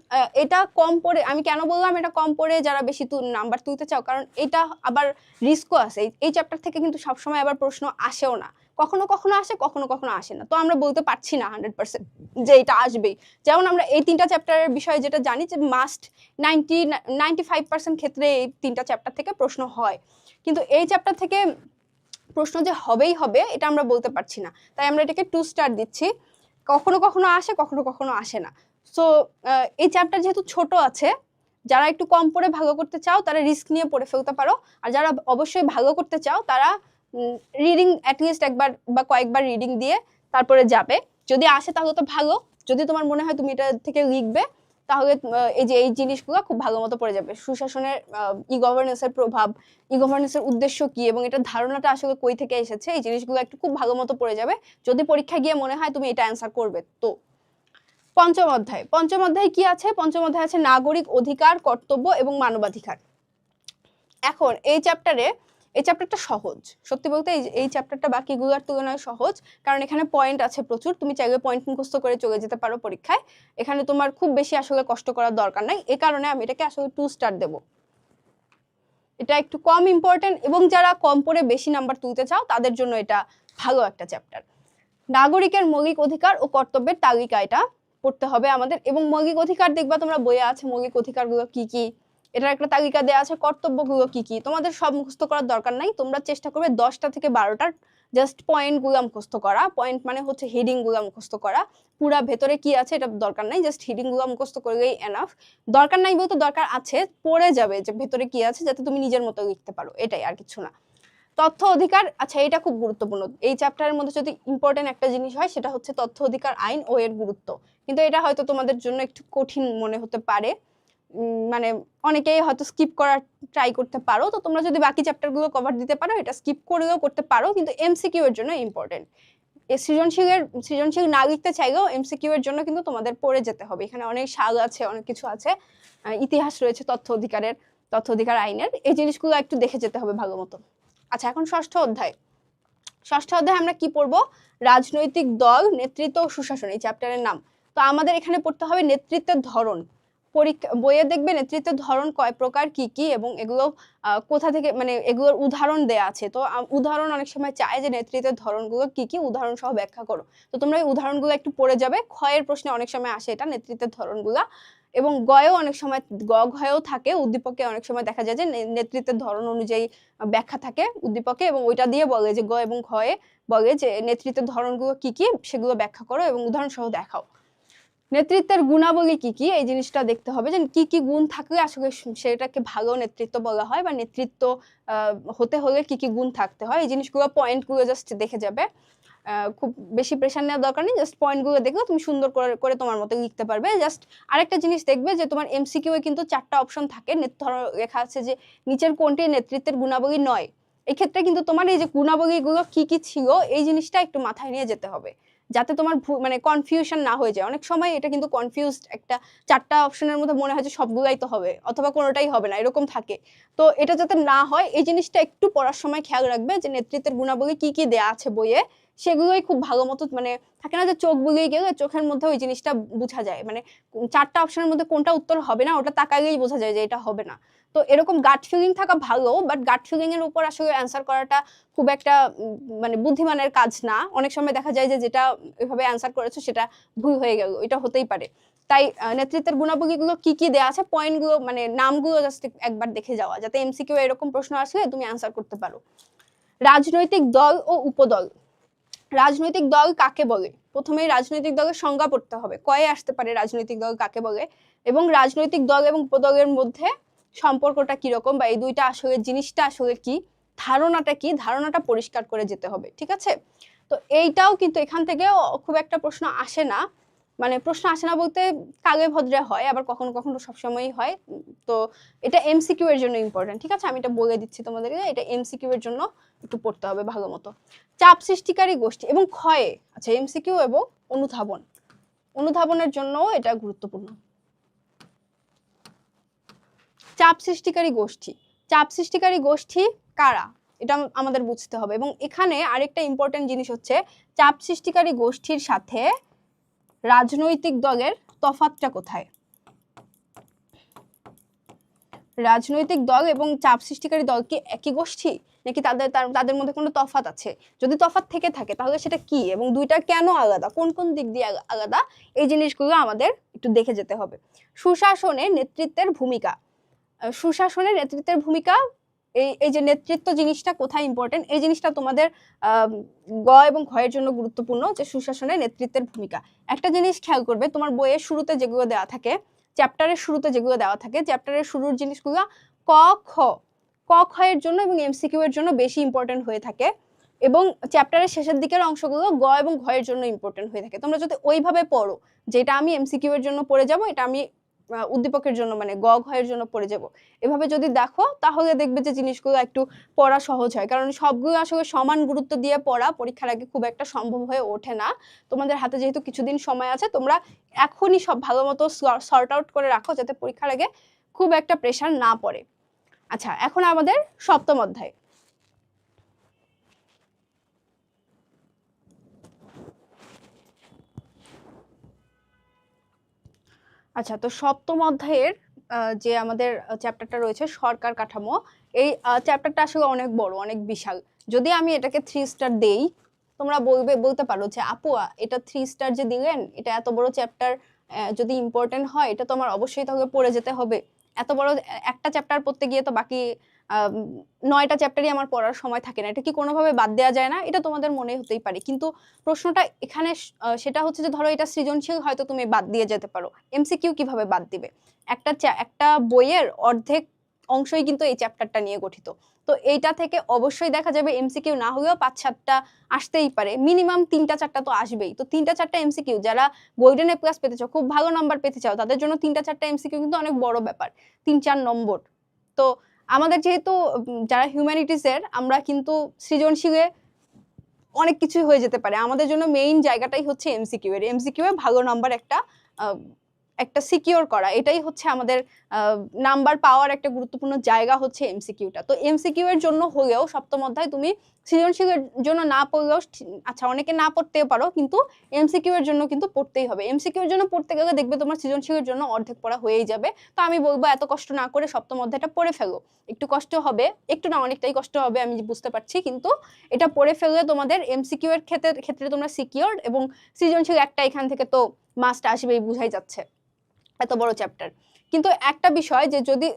এটা কম পড়ে, আমি কেন বললাম এটা কম পড়ে যারা বেশি নাম্বার তুলতে চাও, কারণ এটা আবার রিস্কও আছে। এই চ্যাপ্টার থেকে কিন্তু সবসময় আবার প্রশ্ন আসেও না, কখনো কখনো আসে, কখনো কখনো আসে না। তো আমরা বলতে পারছি না 100% যে এটা আসবেই। যেমন আমরা এই 3টা চ্যাপ্টারের বিষয়ে যেটা জানি যে মাস্ট 95% ক্ষেত্রে এই 3টা চ্যাপ্টার থেকে প্রশ্ন হয়, কিন্তু এই চ্যাপ্টার থেকে প্রশ্ন যে হবেই হবে এটা আমরা বলতে পারছি না, তাই আমরা এটাকে 2 স্টার দিচ্ছি। কখনো কখনো আসে, কখনো কখনো আসে না। সো এই চ্যাপ্টার যেহেতু ছোট আছে, যারা একটু কম পড়ে ভালো করতে চাও তারা রিস্ক নিয়ে পড়ে ফেলতে পারো, আর যারা অবশ্যই ভালো করতে চাও তারা রিডিং অ্যাটলিস্ট একবার বা কয়েকবার রিডিং দিয়ে তারপরে যাবে। যদি আসে তাহলে তো ভালো, যদি তোমার মনে হয় তুমি এটা থেকে লিখবে তাহলে এই যে এই জিনিসগুলো খুব ভালো মতো পড়ে যাবে। সুশাসনের ই গভর্নেন্সের প্রভাব, ই গভর্নেন্সের উদ্দেশ্য কি এবং এটার ধারণাটা আসলে কই থেকে এসেছে, এই জিনিসগুলো একটু খুব ভালো মতো পড়ে যাবে যদি পরীক্ষা গিয়ে মনে হয় তুমি এটা অ্যান্সার করবে। তো পঞ্চম অধ্যায় কি আছে? পঞ্চম অধ্যায় আছে নাগরিক অধিকার, কর্তব্য এবং মানবাধিকার। এখন এই চ্যাপ্টারটা সহজ, সত্যি বলতে এই চ্যাপ্টারটা বাকিগুলোর তুলনায় সহজ, কারণ এখানে পয়েন্ট আছে প্রচুর। তুমি চাইলে পয়েন্ট মুখস্থ করে চলে যেতে পারো পরীক্ষায়, এখানে তোমার খুব বেশি আসলে কষ্ট করার দরকার নাই। এই কারণে আমি এটাকে আসলে 2 স্টার দেব। এটা একটু কম ইম্পর্টেন্ট এবং যারা কম পড়ে বেশি নাম্বার তুলতে চাও তাদের জন্য এটা ভালো একটা চ্যাপ্টার। নাগরিকের মৌলিক অধিকার ও কর্তব্যের তালিকা এটা পড়তে হবে আমাদের। এবং মৌলিক অধিকার দেখবা তোমরা বইয়ে আছে মৌলিক অধিকারগুলো কি কি, এটার একটা তালিকা দেওয়া আছে। কর্তব্যগুলো কি কি তোমাদের সব মুখস্থ করার দরকার নাই, তোমরা চেষ্টা করবে 10টা থেকে 12টার জাস্ট পয়েন্টগুলো মুখস্থ করা। পয়েন্ট মানে হচ্ছে হেডিংগুলো মুখস্থ করা, পুরা ভেতরে কি আছে এটা দরকার নাই, জাস্ট হেডিংগুলো মুখস্থ করলেই এনাফ। দরকার নাই বলতে দরকার আছে, পড়ে যাবে যে ভেতরে কি আছে যাতে তুমি নিজের মতো লিখতে পারো, এটাই, আর কিছু না। তথ্য অধিকার, আচ্ছা এটা খুব গুরুত্বপূর্ণ। এই চ্যাপ্টারের মধ্যে যদি ইম্পর্টেন্ট একটা জিনিস হয় সেটা হচ্ছে তথ্য অধিকার আইন ও এর গুরুত্ব, কিন্তু এটা হয়তো তোমাদের জন্য একটু কঠিন মনে হতে পারে, মানে অনেকেই হয়তো স্কিপ করার ট্রাই করতে পারো। তো তোমরা যদি বাকি চ্যাপ্টারগুলো কভার দিতে পারো এটা স্কিপ করেও করতে পারো, কিন্তু এমসিকিউ এর জন্য ইম্পর্টেন্ট। সৃজনশীল না লিখতে চাইলেও এমসিকিউ এর জন্য কিন্তু তোমাদের পড়ে যেতে হবে। এখানে অনেক সাল আছে, অনেক কিছু আছে, ইতিহাস রয়েছে তথ্য অধিকার আইনের, এই জিনিসগুলো একটু দেখে যেতে হবে ভালো মতো। আচ্ছা, এখন ষষ্ঠ অধ্যায় আমরা কি পড়বো? রাজনৈতিক দল, নেতৃত্ব ও সুশাসন, এই চ্যাপ্টারের নাম। তো আমাদের এখানে পড়তে হবে নেতৃত্বের ধরন, পরীক্ষা বইয়ে দেখবে নেতৃত্বের ধরন কয় প্রকার, কি কি, এবং এগুলো কোথা থেকে, মানে এগুলোর উদাহরণ দেয়া আছে। তো উদাহরণ অনেক সময় চায় যে নেতৃত্বের ধরনগুলো কি কি, উদাহরণ সহ ব্যাখ্যা করো। তো তোমরা এই উদাহরণগুলো একটু পড়ে যাবে। ক্ষয়ের প্রশ্নে অনেক সময় আসে এটা, নেতৃত্বের ধরনগুলা। এবং গয়েও অনেক সময়, ঘয়েও থাকে, উদ্দীপকে অনেক সময় দেখা যায় যে নেতৃত্বের ধরন অনুযায়ী ব্যাখ্যা থাকে উদ্দীপকে, এবং ওইটা দিয়ে বলে যে গ এবং ঘয়ে বলে যে নেতৃত্বের ধরনগুলো কি কি, সেগুলো ব্যাখ্যা করো এবং উদাহরণ সহ দেখাও। নেতৃত্বের গুণাবলী কি কি, এই জিনিসটা দেখতে হবে যে কি কি গুণ থাকলে আসলে সেটাকে ভালো নেতৃত্ব বলা হয়, বা নেতৃত্ব হতে হলে কি কি গুণ থাকতে হয়। এই জিনিসগুলো পয়েন্টগুলো জাস্ট দেখে যাবে। খুব বেশি প্রেশার নেওয়ার দরকার নেই, জাস্ট পয়েন্টগুলো দেখলে তুমি সুন্দর করে তোমার মতো লিখতে পারবে। জাস্ট আরেকটা জিনিস দেখবে যে তোমার এমসিকিউ এ কিন্তু 4টা অপশন থাকে, ধরো লেখা আছে যে নিচের কোনটি নেতৃত্বের গুণাবলী নয়। এই ক্ষেত্রে কিন্তু তোমার এই যে গুণাবলীগুলো কি কি ছিল, এই জিনিসটা একটু মাথায় নিয়ে যেতে হবে, যাতে তোমার মানে কনফিউশন না হয়ে যায়। অনেক সময় এটা কিন্তু কনফিউজড একটা, 4টা অপশনের মধ্যে মনে হয় যে সবগুলাই তো হবে অথবা কোনোটাই হবে না, এরকম থাকে। তো এটা যাতে না হয়, এই জিনিসটা একটু পড়ার সময় খেয়াল রাখবে যে নেতৃত্বের গুণাবলী কি কি দেয়া আছে বইয়ে, সেগুলোই খুব ভালো মতো, মানে থাকে না যে চোখ বুলিয়ে গেলে চোখের মধ্যে ওই জিনিসটা বোঝা যায়, মানে 4টা অপশনের মধ্যে কোনটা উত্তর হবে না ওটা তাকালেই বোঝা যায় যে এটা হবে না। তো এরকম গাট ফিলিং থাকা ভালো, বাট গাট ফিলিং এর উপর আসলে অ্যান্সার করাটা খুব একটা মানে বুদ্ধিমানের কাজ না। অনেক সময় দেখা যায় যে যেটা এভাবে অ্যান্সার করেছো সেটা ভুল হয়ে গেল, এটা হতেই পারে। তাই নেতৃত্বের গুণাবলীগুলো কি কি দেয়া আছে, পয়েন্টগুলো মানে নামগুলো জাস্ট একবার দেখে যাওয়া, যাতে এমসিকিউ এরকম প্রশ্ন আসলে তুমি অ্যান্সার করতে পারো। রাজনৈতিক দল ও উপদল। রাজনৈতিক দল কাকে বলে? প্রথমেই রাজনৈতিক দলের সংজ্ঞা পড়তে হবে, কয়ে আসতে পারে রাজনৈতিক দল কাকে বলে, এবং রাজনৈতিক দল এবং উপদলের মধ্যে সম্পর্কটা কিরকম, বা এই দুইটা আসলে জিনিসটা আসলে কি, ধারণাটা কি, ধারণাটা পরিষ্কার করে যেতে হবে। ঠিক আছে? তো এইটাও কিন্তু এখান থেকে খুব একটা প্রশ্ন আসে না, মানে প্রশ্ন আসে না বলতে কাগে ভদ্রে হয়, আবার কখনো কখনো সবসময়ই হয়। তো এটা এমসিকিউ এর জন্য ইম্পর্টেন্ট। ঠিক আছে, আমি এটা বলে দিচ্ছি তোমাদেরকে, এটা এমসিকিউ এর জন্য একটু পড়তে হবে ভালো মতো। চাপ সৃষ্টিকারী গোষ্ঠী এবং ক্ষয়ে, আচ্ছা এমসিকিউ এবং অনুধাবন, অনুধাবনের জন্য এটা গুরুত্বপূর্ণ। চাপ সৃষ্টিকারী গোষ্ঠী, চাপ সৃষ্টিকারী গোষ্ঠী কারা, এটা আমাদের বুঝতে হবে। এবং এখানে আরেকটা ইম্পর্টেন্ট জিনিস হচ্ছে, চাপ সৃষ্টিকারী গোষ্ঠীর সাথে রাজনৈতিক দলের তফাৎটা কোথায়। রাজনৈতিক দল এবং চাপ সৃষ্টিকারী দল কি একই গোষ্ঠী, নাকি তাদের মধ্যে কোনো তফাৎ আছে? যদি তফাৎ থেকে থাকে তাহলে সেটা কি, এবং দুইটা কেন আলাদা, কোন কোন দিক দিয়ে আলাদা, এই জিনিসগুলো আমাদের একটু দেখে যেতে হবে। সুশাসনে নেতৃত্বের ভূমিকা, সুশাসনের নেতৃত্বের ভূমিকা, এই যে নেতৃত্ব জিনিসটা কোথায় ইম্পর্টেন্ট, এই জিনিসটা তোমাদের গ এবং ঘয়ের জন্য গুরুত্বপূর্ণ, যে সুশাসনের নেতৃত্বের ভূমিকা। একটা জিনিস খেয়াল করবে, তোমার বইয়ের শুরুতে যেগুলো দেওয়া থাকে, চ্যাপ্টারের শুরুতে যেগুলো দেওয়া থাকে, চ্যাপ্টারের শুরুর জিনিসগুলো ক খ, ক খ এর জন্য এবং এমসিকিউ এর জন্য বেশি ইম্পর্টেন্ট হয়ে থাকে, এবং চ্যাপ্টারের শেষের দিকের অংশগুলো গ এবং ঘয়ের জন্য ইম্পর্টেন্ট হয়ে থাকে। তোমরা যদি ওইভাবে পড়ো, যেটা আমি এমসিকিউ এর জন্য পড়ে যাব, এটা আমি উদ্দীপকের জন্য মানে গ ঘয়ের জন্য পড়ে যাব, এভাবে যদি দেখো তাহলে দেখবে যে জিনিসগুলো একটু পড়া সহজ হয়। কারণ সবগুলো আসলে সমান গুরুত্ব দিয়ে পড়া পরীক্ষার আগে খুব একটা সম্ভব হয়ে ওঠে না। তোমাদের হাতে যেহেতু কিছুদিন সময় আছে, তোমরা এখনই সব ভালো মতো সর্ট আউট করে রাখো, যাতে পরীক্ষার আগে খুব একটা প্রেশার না পড়ে। আচ্ছা, এখন আমাদের সপ্তম অধ্যায়। আচ্ছা, তো সপ্তম অধ্যায়ের যে আমাদের চ্যাপ্টারটা রয়েছে সরকার কাঠামো, এই চ্যাপ্টারটা আসলে অনেক বড়, অনেক বিশাল। যদি আমি এটাকে 3 স্টার দেই, তোমরা বলতে পারো যে আপু এটা 3 স্টার যে দিলেন, এটা এত বড় চ্যাপ্টার, যদি ইম্পর্টেন্ট হয় এটা তো আমার অবশ্যই তাহলে পড়ে যেতে হবে। এত বড় একটা চ্যাপ্টার পড়তে গিয়ে তো বাকি 9টা চ্যাপ্টারই আমার পড়ার সময় থাকে না, এটা কি কোনোভাবে বাদ দেওয়া যায় না? এটা তোমাদের মনে হতেই পারে, কিন্তু প্রশ্নটা এখানে সেটা হচ্ছে যে ধরো এটা সৃজনশীল, হয়তো তুমি বাদ দিয়ে যেতে পারো, এমসিকিউ কিভাবে বাদ দিবে? একটা বইয়ের অর্ধেক অংশই কিন্তু এই চ্যাপ্টারটা নিয়ে গঠিত। তো এইটা থেকে অবশ্যই দেখা যাবে এমসিকিউ না হলেও 5-7টা আসতেই পারে, মিনিমাম 3টা-4টা তো আসবেই। তো 3টা-4টা এমসিকিউ, যারা গোল্ডেন এ প্লাস পেতে চাও, খুব ভালো নাম্বার পেতে চাও, তাদের জন্য 3টা-4টা এমসিকিউ কিন্তু অনেক বড় ব্যাপার, 3-4 নম্বর। তো আমাদের যেহেতু যারা হিউম্যানিটিসের, আমরা কিন্তু সৃজনশীলে অনেক কিছুই হয়ে যেতে পারে, আমাদের জন্য মেইন জায়গাটাই হচ্ছে এমসিকিউ এর, এমসিকিউ এ ভালো নাম্বার একটা একটা সিকিউর করা, এটাই হচ্ছে আমাদের নাম্বার পাওয়ার একটা গুরুত্বপূর্ণ জায়গা হচ্ছে এমসিকিউটা। তো এমসিকিউ এর জন্য হলেও সপ্তম অধ্যায় তুমি সৃজনশীলের জন্য না পড়লেও, আচ্ছা অনেকে না পড়তেও পারো, কিন্তু এমসিকিউ এর জন্য কিন্তু পড়তেই হবে। এমসিকিউ এর জন্য পড়তে গেলে দেখবে তোমার সৃজনশীলের জন্য অর্ধেক পড়া হয়েই যাবে। তো আমি বলবো এত কষ্ট না করে সপ্তম অধ্যায়টা পড়ে ফেলো। একটু কষ্ট হবে, একটু না অনেকটাই কষ্ট হবে আমি বুঝতে পারছি, কিন্তু এটা পড়ে ফেললে তোমাদের এমসিকিউ এর ক্ষেত্রে তোমরা সিকিউর, এবং সৃজনশীল একটা এখান থেকে তো মাস্ট আসবেই, বুঝাই যাচ্ছে এত বড় চ্যাপ্টার। কিন্তু একটা বিষয় যে যদি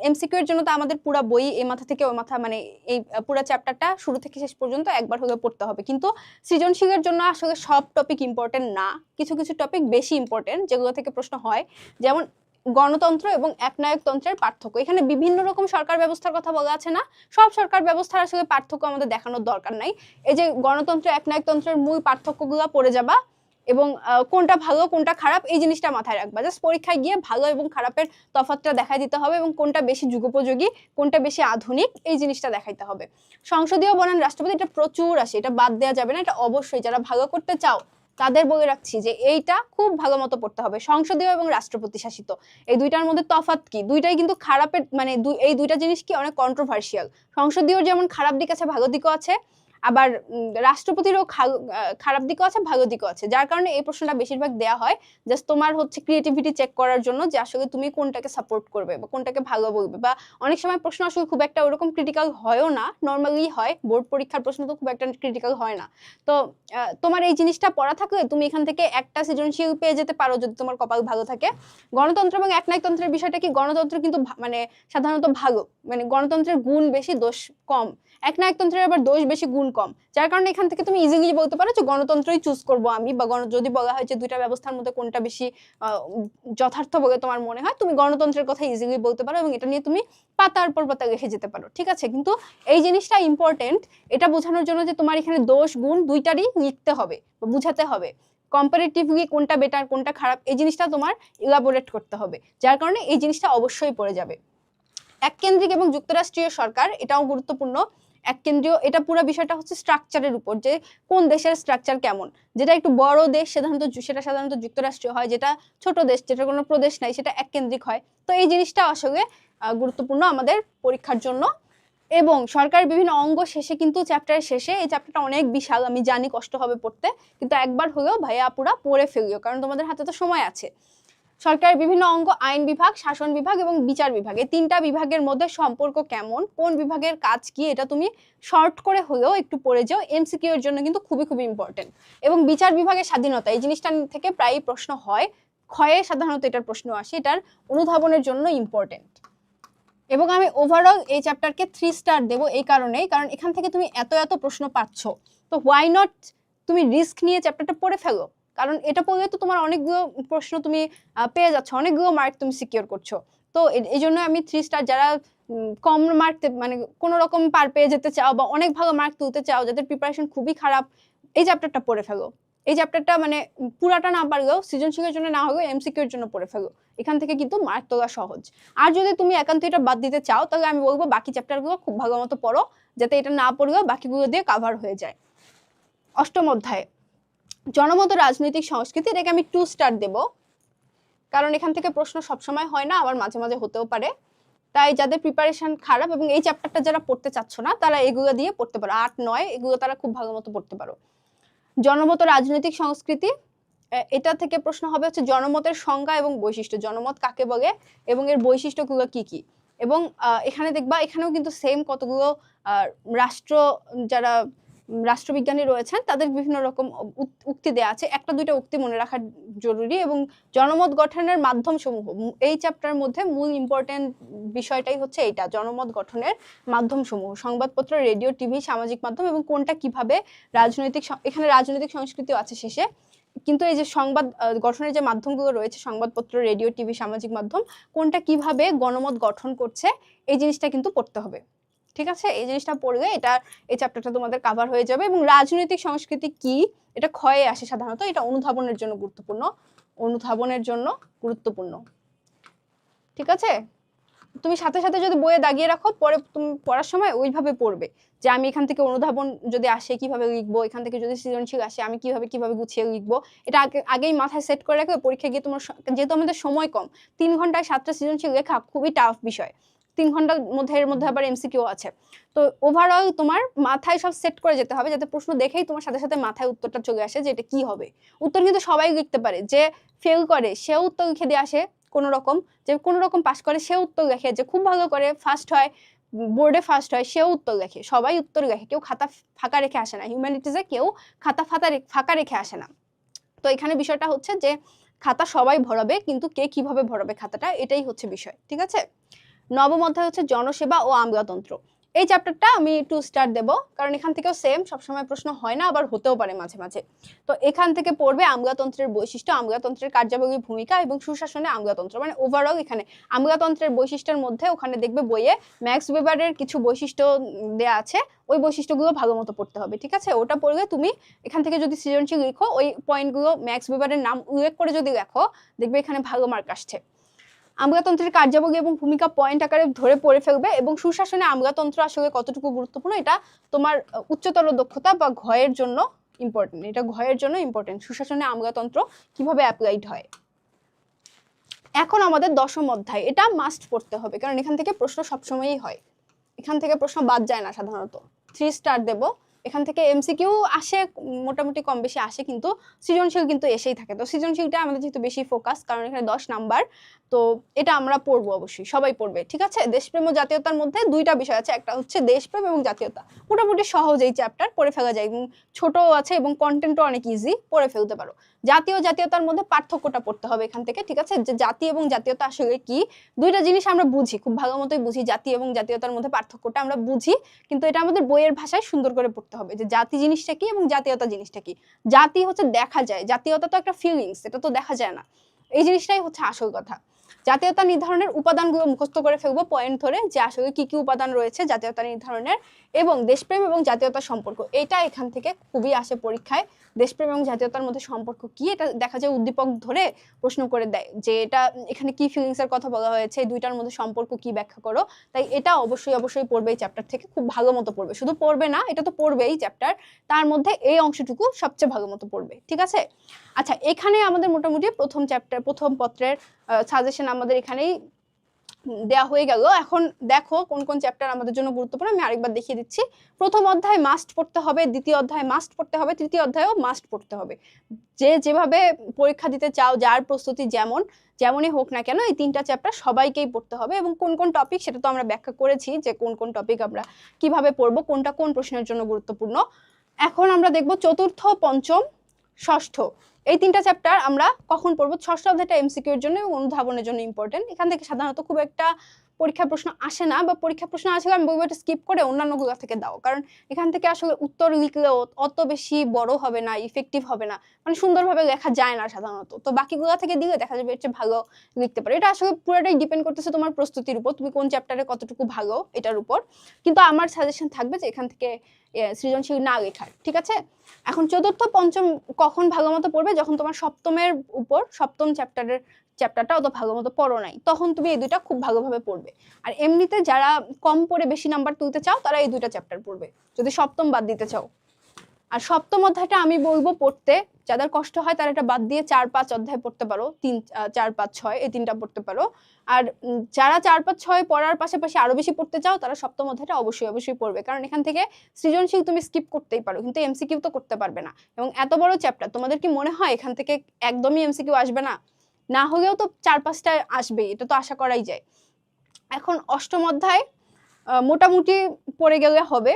এমসিকিউ এর জন্য তো আমাদের পুরো বই এই মাথা থেকে ওই মাথা, মানে এই পুরো চ্যাপ্টারটা শুরু থেকে শেষ পর্যন্ত একবার হলে পড়তে হবে। কিন্তু সৃজনশীলের জন্য আসলে সব টপিক ইম্পর্টেন্ট না, কিছু কিছু টপিক বেশি ইম্পর্টেন্ট যেগুলো থেকে প্রশ্ন হয়। যেমন গণতন্ত্র এবং একনায়কতন্ত্রের পার্থক্য, এখানে বিভিন্ন রকম সরকার ব্যবস্থার কথা বলা আছে না, সব সরকার ব্যবস্থার আসলে পার্থক্য আমাদের দেখানোর দরকার নাই। এই যে গণতন্ত্র একনায়কতন্ত্রের মূল পার্থক্যগুলো পড়ে যাবা, এবং কোনটা ভালো কোনটা খারাপ এই জিনিসটা মাথায় রাখবা। জাস্ট পরীক্ষায় গিয়ে ভালো এবং খারাপের তফাৎটা দেখাই দিতে হবে, এবং কোনটা বেশি যুগোপযোগী কোনটা বেশি আধুনিক এই জিনিসটা দেখাইতে হবে। সংসদীয় বনাম রাষ্ট্রপতি, এটা প্রচুর আসে, এটা বাদ দেওয়া যাবে না, এটা অবশ্যই যারা ভালো করতে চাও তাদের বলে রাখছি যে এইটা খুব ভালো মতো পড়তে হবে। সংসদীয় এবং রাষ্ট্রপতি শাসিত এই দুইটার মধ্যে তফাৎ কি, দুইটাই কিন্তু খারাপের, মানে এই দুইটা জিনিস কি অনেক কন্ট্রোভার্সিয়াল। সংসদীয় যেমন খারাপ দিক আছে ভালো দিকও আছে, আবার রাষ্ট্রপতিরও খারাপ দিকও আছে ভালো দিকও আছে, যার কারণে এই প্রশ্নটা বেশিরভাগ দেয়া হয় জাস্ট তোমার হচ্ছে ক্রিয়েটিভিটি চেক করার জন্য, যে আসলে তুমি কোনটাকে সাপোর্ট করবে বা কোনটাকে ভালো বলবে। বা অনেক সময় প্রশ্ন আসলে খুব একটা ওরকম ক্রিটিক্যাল হয়ও না, নর্মালি হয়, বোর্ড পরীক্ষার প্রশ্ন তো খুব একটা ক্রিটিক্যাল হয় না। তো তোমার এই জিনিসটা পড়া থাকলে তুমি এখান থেকে একটা সৃজনশীল পেয়ে যেতে পারো যদি তোমার কপাল ভালো থাকে। গণতন্ত্র এবং একনায়কতন্ত্রের বিষয়টা কি, গণতন্ত্র কিন্তু মানে সাধারণত ভালো, মানে গণতন্ত্রের গুণ বেশি দোষ কম, একনায়কতন্ত্রের আবার দোষ বেশি গুণ কম, যার কারণে এখান থেকে তুমি ইজিলি বলতে পারো যে গণতন্ত্রই চুজ করব আমি, বা যদি বলা হয় যে দুইটা ব্যবস্থার মধ্যে কোনটা বেশি যথার্থ বলে তোমার মনে হয়, তুমি গণতন্ত্রের কথা ইজিলি বলতে পারো, এবং এটা নিয়ে তুমি পাতার পর পাতা লিখে যেতে পারো, ঠিক আছে। কিন্তু এই জিনিসটা ইম্পর্টেন্ট, এটা বোঝানোর জন্য যে তোমার এখানে দোষ গুণ দুইটারই লিখতে হবে বা বুঝাতে হবে, কম্পারেটিভলি কোনটা বেটার কোনটা খারাপ এই জিনিসটা তোমার ইলাবোরেট করতে হবে, যার কারণে এই জিনিসটা অবশ্যই পড়ে যাবে। এককেন্দ্রিক এবং যুক্তরাষ্ট্রীয় সরকার, এটাও গুরুত্বপূর্ণ। এককেন্দ্রীয়, এটা পুরো বিষয়টা হচ্ছে স্ট্রাকচারের উপর, যে কোন দেশের স্ট্রাকচার কেমন। যেটা একটু বড় দেশ সেটা সাধারণত যুক্তরাষ্ট্রীয় হয়, যেটা ছোট দেশ যেটা কোনো প্রদেশ নাই সেটা এককেন্দ্রিক হয়। তো এই জিনিসটা আসলে গুরুত্বপূর্ণ আমাদের পরীক্ষার জন্য। এবং সরকারের বিভিন্ন অঙ্গ শেষে কিন্তু চ্যাপ্টারের শেষে, এই চ্যাপ্টারটা অনেক বিশাল আমি জানি কষ্ট হবে পড়তে, কিন্তু একবার হলেও ভাইয়া আপুরা পড়ে ফেলিও, কারণ তোমাদের হাতে তো সময় আছে। সরকারের বিভিন্ন অঙ্গ, আইন বিভাগ, শাসন বিভাগ এবং বিচার বিভাগ, এই তিনটা বিভাগের মধ্যে সম্পর্ক কেমন, কোন বিভাগের কাজ কি, এটা তুমি শর্ট করে হলেও একটু পড়ে যাও, এমসিকিউ এর জন্য কিন্তু খুবই খুবই ইম্পর্টেন্ট। এবং বিচার বিভাগের স্বাধীনতা, এই জিনিসটা থেকে প্রায়ই প্রশ্ন হয়, ক্ষয়ে সাধারণত এটার প্রশ্ন আসে, এটার অনুধাবনের জন্য ইম্পর্টেন্ট। এবং আমি ওভারঅল এই চ্যাপ্টারকে 3 স্টার দেবো এই কারণেই, কারণ এখান থেকে তুমি এত এত প্রশ্ন পাচ্ছ, তো হোয়াই নট তুমি রিস্ক নিয়ে চ্যাপ্টারটা পড়ে ফেলো, কারণ এটা পড়লে তো তোমার অনেকগুলো প্রশ্ন তুমি পেয়ে যাচ্ছ, অনেকগুলো মার্ক তুমি সিকিউর করছো। তো এই জন্য আমি 3 স্টার, যারা কম মার্ক মানে কোনো রকম পার পেয়ে যেতে চাও বা অনেক ভালো মার্ক তুলতে চাও, যাদের প্রিপারেশন খুবই খারাপ, এই চ্যাপ্টারটা পড়ে ফেলো। এই চ্যাপ্টারটা মানে পুরাটা না পারলেও সৃজনশীলের জন্য না হলেও এমসিকিউ এর জন্য পড়ে ফেলো, এখান থেকে কিন্তু মার্ক তোলা সহজ। আর যদি তুমি একান্ত এটা বাদ দিতে চাও তাহলে আমি বলবো বাকি চ্যাপ্টারগুলো খুব ভালো মতো পড়ো, যাতে এটা না পড়লেও বাকিগুলো দিয়ে কাভার হয়ে যায়। অষ্টম অধ্যায় জনমত রাজনৈতিক সংস্কৃতি, এটাকে আমি 2 স্টার দেব, কারণ এখান থেকে প্রশ্ন সবসময় হয় না, আবার মাঝে মাঝে হতেও পারে। তাই যাদের প্রিপারেশন খারাপ এবং এই চ্যাপ্টারটা যারা পড়তে চাচ্ছ না তারা এগুলো দিয়ে পড়তে পারো, 8, 9 এগুলো তারা খুব ভালো মতো পড়তে পারো। জনমত রাজনৈতিক সংস্কৃতি, এটা থেকে প্রশ্ন হবে হচ্ছে জনমতের সংজ্ঞা এবং বৈশিষ্ট্য, জনমত কাকে বলে এবং এর বৈশিষ্ট্যগুলো কি কি। এবং এখানে দেখবা এখানেও কিন্তু সেম কতগুলো যারা রাষ্ট্রবিজ্ঞানী রয়েছেন তাদের বিভিন্ন রকম উক্তি দেয়া আছে, একটা দুইটা উক্তি মনে রাখা জরুরি। এবং জনমত গঠনের মাধ্যম সমূহ, এই চ্যাপ্টারের মধ্যে মূল ইম্পর্টেন্ট বিষয়টাই হচ্ছে এইটা, জনমত গঠনের মাধ্যম সমূহ, সংবাদপত্র, রেডিও, টিভি, সামাজিক মাধ্যম, এবং কোনটা কিভাবে রাজনৈতিক, এখানে রাজনৈতিক সংস্কৃতিও আছে শেষে, কিন্তু এই যে সংবাদ গঠনের যে মাধ্যমগুলো রয়েছে, সংবাদপত্র, রেডিও, টিভি, সামাজিক মাধ্যম, কোনটা কিভাবে গণমত গঠন করছে এই জিনিসটা কিন্তু পড়তে হবে, ঠিক আছে। এই জিনিসটা পড়লে এই চ্যাপ্টারটা তোমাদের কভার হয়ে যাবে। এবং রাজনৈতিক সংস্কৃতি কি, এটা ক্ষয়ে আসে সাধারণত, এটা অনুধাবনের জন্য গুরুত্বপূর্ণ, ঠিক আছে। তুমি সাথে সাথে যদি বইয়ে দাগিয়ে রাখো, পরে তুমি পড়ার সময় ওইভাবে পড়বে যে আমি এখান থেকে অনুধাবন যদি আসে কিভাবে লিখবো, এখান থেকে যদি সৃজনশীল আসে আমি কিভাবে কিভাবে গুছিয়ে লিখবো, এটা আগেই মাথায় সেট করে রাখবে। পরীক্ষা গিয়ে তোমার যেহেতু আমাদের সময় কম, 3 ঘন্টায় 7টা সৃজনশীল লেখা খুবই টাফ বিষয়। 3 ঘন্টার মধ্যে এর মধ্যে আবার এমসিকিউ আছে। তো ওভারঅল তোমার মাথায় সব সেট করে যেতে হবে, যাতে প্রশ্ন দেখেই তোমার সাথে সাথে মাথায় উত্তরটা চলে আসে যে এটা কি হবে। উত্তর কিন্তু সবাই লিখতে পারে, যে ফেল করে সেও উত্তর লিখে দিয়ে আসে কোনো রকম, যে কোনো রকম পাস করে সেও উত্তর লেখে, যে খুব ভালো করে ফার্স্ট হয়, বোর্ডে ফার্স্ট হয়, সেও উত্তর লেখে। সবাই উত্তর লেখে, কেউ খাতা ফাঁকা রেখে আসে না। হিউম্যানিটিজে কেউ খাতা ফাঁকা রেখে আসে না। তো এখানে বিষয়টা হচ্ছে যে খাতা সবাই ভরাবে, কিন্তু কে কিভাবে ভরাবে খাতাটা, এটাই হচ্ছে বিষয়। ঠিক আছে। নবম অধ্যায় হচ্ছে জনসেবা ও আমলাতন্ত্র। এই চ্যাপ্টারটা আমি 2 স্টার দেব, কারণ এখান থেকেও সেম সবসময় প্রশ্ন হয় না, আবার হতেও পারে মাঝে মাঝে। তো এখান থেকে পড়বে আমলাতন্ত্রের বৈশিষ্ট্য, আমলাতন্ত্রের কার্যাবলী ভূমিকা এবং সুশাসনে আমলাতন্ত্র। মানে ওভারঅল এখানে আমলাতন্ত্রের বৈশিষ্ট্যের মধ্যে ওখানে দেখবে বইয়ে ম্যাক্স ওয়েবারের কিছু বৈশিষ্ট্য দেয়া আছে, ওই বৈশিষ্ট্যগুলো ভালো মতো পড়তে হবে। ঠিক আছে। ওটা পড়লে তুমি এখান থেকে যদি সৃজনশীল লিখো, ওই পয়েন্টগুলো ম্যাক্স ওয়েবারের নাম উল্লেখ করে যদি লেখো, দেখবে এখানে ভালো মার্ক আসছে। আমলাতন্ত্রের কার্যাবলী এবং ভূমিকা পয়েন্ট আকারে ধরে পড়ে ফেলবে। এবং সুশাসনে আমলাতন্ত্র আসলে কতটুকু গুরুত্বপূর্ণ, এটা তোমার উচ্চতর দক্ষতা বা ঘয়ের জন্য ইম্পর্টেন্ট। এটা ঘয়ের জন্য ইম্পর্টেন্ট, সুশাসনে আমলাতন্ত্র কিভাবে অ্যাপ্লাইড হয়। এখন আমাদের দশম অধ্যায়, এটা মাস্ট পড়তে হবে, কারণ এখান থেকে প্রশ্ন সবসময়ই হয়, এখান থেকে প্রশ্ন বাদ যায় না সাধারণত। 3 স্টার দেব। এখান থেকে এমসিকিউ আসে, মোটামুটি কম বেশি আসে, কিন্তু সৃজনশীল কিন্তু এসেই থাকে। তো সৃজনশীলটা আমাদের যেহেতু বেশি ফোকাস, কারণ এখানে 10 নাম্বার, তো এটা আমরা পড়বো, অবশ্যই সবাই পড়বে। ঠিক আছে। দেশপ্রেম ও জাতীয়তার মধ্যে 2টা বিষয় আছে, একটা হচ্ছে দেশপ্রেম এবং জাতীয়তা। মোটামুটি সহজ এই চ্যাপ্টার, পড়ে ফেলা যায়, এবং ছোটও আছে এবং কন্টেন্টও অনেক ইজি, পড়ে ফেলতে পারো। জাতীয়তার মধ্যে পার্থক্যটা পড়তে হবে এখান থেকে। ঠিক আছে। যে জাতি এবং জাতীয়তা আসলে কি, 2টা জিনিস আমরা বুঝি, খুব ভালো মতোই বুঝি। জাতি এবং জাতীয়তার মধ্যে পার্থক্যটা আমরা বুঝি, কিন্তু এটা আমাদের বইয়ের ভাষায় সুন্দর করে পড়তে হবে, যে জাতি জিনিসটা কি এবং জাতীয়তা জিনিসটা কি। জাতি হচ্ছে দেখা যায়, জাতীয়তা তো একটা ফিলিংস, এটা তো দেখা যায় না। এই জিনিসটাই হচ্ছে আসল কথা। জাতীয়তা নির্ধারণের উপাদানগুলো মুখস্থ করে ফেলবো পয়েন্ট ধরে, যে আসলে কি কি উপাদান রয়েছে জাতীয়তা নির্ধারণের। এবং দেশপ্রেম এবং জাতীয়তার সম্পর্ক, এটা এখান থেকে খুবই আসে পরীক্ষায়। দেশপ্রেম এবং জাতীয়তার মধ্যে সম্পর্ক কি, এটা দেখা যায় উদ্দীপক ধরে প্রশ্ন করে দেয়, যে এটা এখানে কি ফিলিংস এর কথা বলা হয়েছে, 2টার মধ্যে সম্পর্ক কি ব্যাখ্যা করো। তাই এটা অবশ্যই পড়বে এই চ্যাপ্টার থেকে, খুব ভালো মতো পড়বে। শুধু পড়বে না, এটা তো পড়বেই চ্যাপ্টার, তার মধ্যে এই অংশটুকু সবচেয়ে ভালো মতো পড়বে। ঠিক আছে। আচ্ছা, এখানে আমাদের মোটামুটি প্রথম চ্যাপ্টার, প্রথম পত্রের সাজেশন আমাদের এখানেই দেয়া হয়ে গেল। এখন দেখো কোন কোন চ্যাপ্টার আমাদের জন্য গুরুত্বপূর্ণ, আমি আরেকবার দেখিয়ে দিচ্ছি। প্রথম অধ্যায় মাস্ট পড়তে হবে, দ্বিতীয় অধ্যায় মাস্ট পড়তে হবে, তৃতীয় অধ্যায়ও মাস্ট পড়তে হবে। যে যেভাবে পরীক্ষা দিতে চাও, যার প্রস্তুতি যেমনই হোক না কেন, এই 3টা চ্যাপ্টার সবাইকেই পড়তে হবে। এবং কোন কোন টপিক সেটা তো আমরা ব্যাখ্যা করেছি, যে কোন কোন টপিক আমরা কিভাবে পড়বো, কোনটা কোন প্রশ্নের জন্য গুরুত্বপূর্ণ। এখন আমরা দেখব চতুর্থ, পঞ্চম, ষষ্ঠ, এই 3টা চ্যাপ্টার আমরা কখন পড়বো। ষষ্ঠ অধ্যায়টা এমসিকিউ এর জন্য এবং অনুধাবনের জন্য ইম্পর্টেন্ট। এখান থেকে সাধারণত খুব একটা পরীক্ষা প্রশ্ন আসে না, বা পরীক্ষা প্রশ্ন আসলে আমি বলবো এটা স্কিপ করে অন্যান্য গুলো থেকে দাও, কারণ এখান থেকে আসলে উত্তর লিখলেও অত বেশি বড় হবে না, ইফেক্টিভ হবে না, মানে সুন্দরভাবে লেখা যায় না সাধারণত। তো বাকিগুলো থেকে দিলে দেখা যাবে এটা ভালো লিখতে পারে। এটা আসলে পুরোটাই ডিপেন্ড করতেছে তোমার প্রস্তুতির উপর, তুমি কোন চ্যাপ্টারে কতটুকু ভালো এটার উপর। কিন্তু আমার সাজেশন থাকবে যে এখান থেকে সৃজনশীল না লেখার। ঠিক আছে। এখন চতুর্থ, পঞ্চম কখন ভালো মতো পড়বে, যখন তোমার সপ্তমের উপর, সপ্তম চ্যাপ্টারটা অত ভালো মতো পড়ো নাই, তখন তুমি এই 2টা খুব ভালোভাবে পড়বে। আর এমনিতে যারা কম পড়ে বেশি নাম্বার তুলতে চাও, তারা এই 2টা চ্যাপ্টার পড়বে, যদি সপ্তম বাদ দিতে চাও। আর সপ্তম অধ্যায়টা আমি বলবো পড়তে, যাদের কষ্ট হয় তারা এটা বাদ দিয়ে 4-5 অধ্যায় পড়তে পারো, 3-4-5-6 এই 3টা পড়তে পারো। আর যারা 4-5-6 পড়ার পাশাপাশি আরো বেশি পড়তে চাও, তারা সপ্তম অধ্যায়টা অবশ্যই পড়বে, কারণ এখান থেকে সৃজনশীল তুমি স্কিপ করতেই পারো, কিন্তু এমসিকিউ তো করতে পারবে না। এবং এত বড় চ্যাপ্টার, তোমাদের কি মনে হয় এখান থেকে একদমই এমসিকিউ আসবে না? না হলেও তো 4-5টা আসবেই, এটা তো আশা করাই যায়। এখন অষ্টম অধ্যায় মোটামুটি পড়ে গেলে হবে,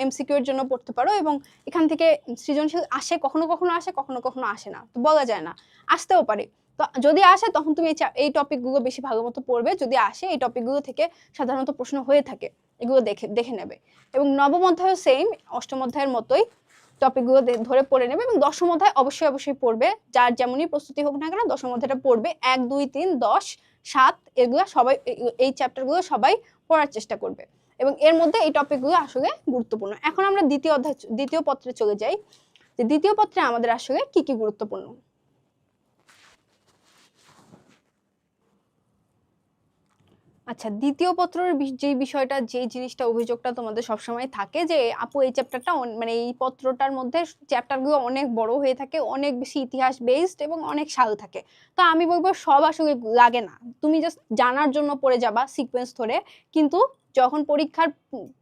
এমসিকিউ এর জন্য পড়তে পারো। এবং এখান থেকে সৃজনশীল আসে, কখনো কখনো আসে, কখনো কখনো আসে না, তো বলা যায় না, আসতেও পারে। তো যদি আসে তখন তুমি এই টপিকগুলো বেশি ভালো মতো পড়বে, যদি আসে এই টপিকগুলো থেকে সাধারণত প্রশ্ন হয়ে থাকে, এগুলো দেখে নেবে। এবং নবম অধ্যায়ও সেম, অষ্টম অধ্যায়ের মতোই টপিকগুলো ধরে পড়ে নেবে। এবং দশম অধ্যায় অবশ্যই পড়বে, যার যেমনই প্রস্তুতি হোক না কেন, দশম অধ্যায়টা পড়বে। 1, 2, 3, 10, 7 এগুলো সবাই, এই চ্যাপ্টারগুলো সবাই পড়ার চেষ্টা করবে। এবং এর মধ্যে এই টপিকগুলো আসলে গুরুত্বপূর্ণ। এখন আমরা দ্বিতীয় পত্রে চলে যাই, যে দ্বিতীয় পত্রে আমাদের আসলে কি কি গুরুত্বপূর্ণ। আচ্ছা, দ্বিতীয় পত্রের যে বিষয়টা, যে জিনিসটা, অভিযোগটা তোমাদের সবসময় থাকে যে আপু এই চ্যাপ্টারটা মানে এই পত্রটার মধ্যে চ্যাপ্টারগুলো অনেক বড় হয়ে থাকে, অনেক বেশি ইতিহাস বেসড এবং অনেক সাল থাকে। তো আমি বলবো সব আসলে লাগে না, তুমি জাস্ট জানার জন্য পড়ে যাবা সিকোয়েন্স ধরে, কিন্তু যখন পরীক্ষার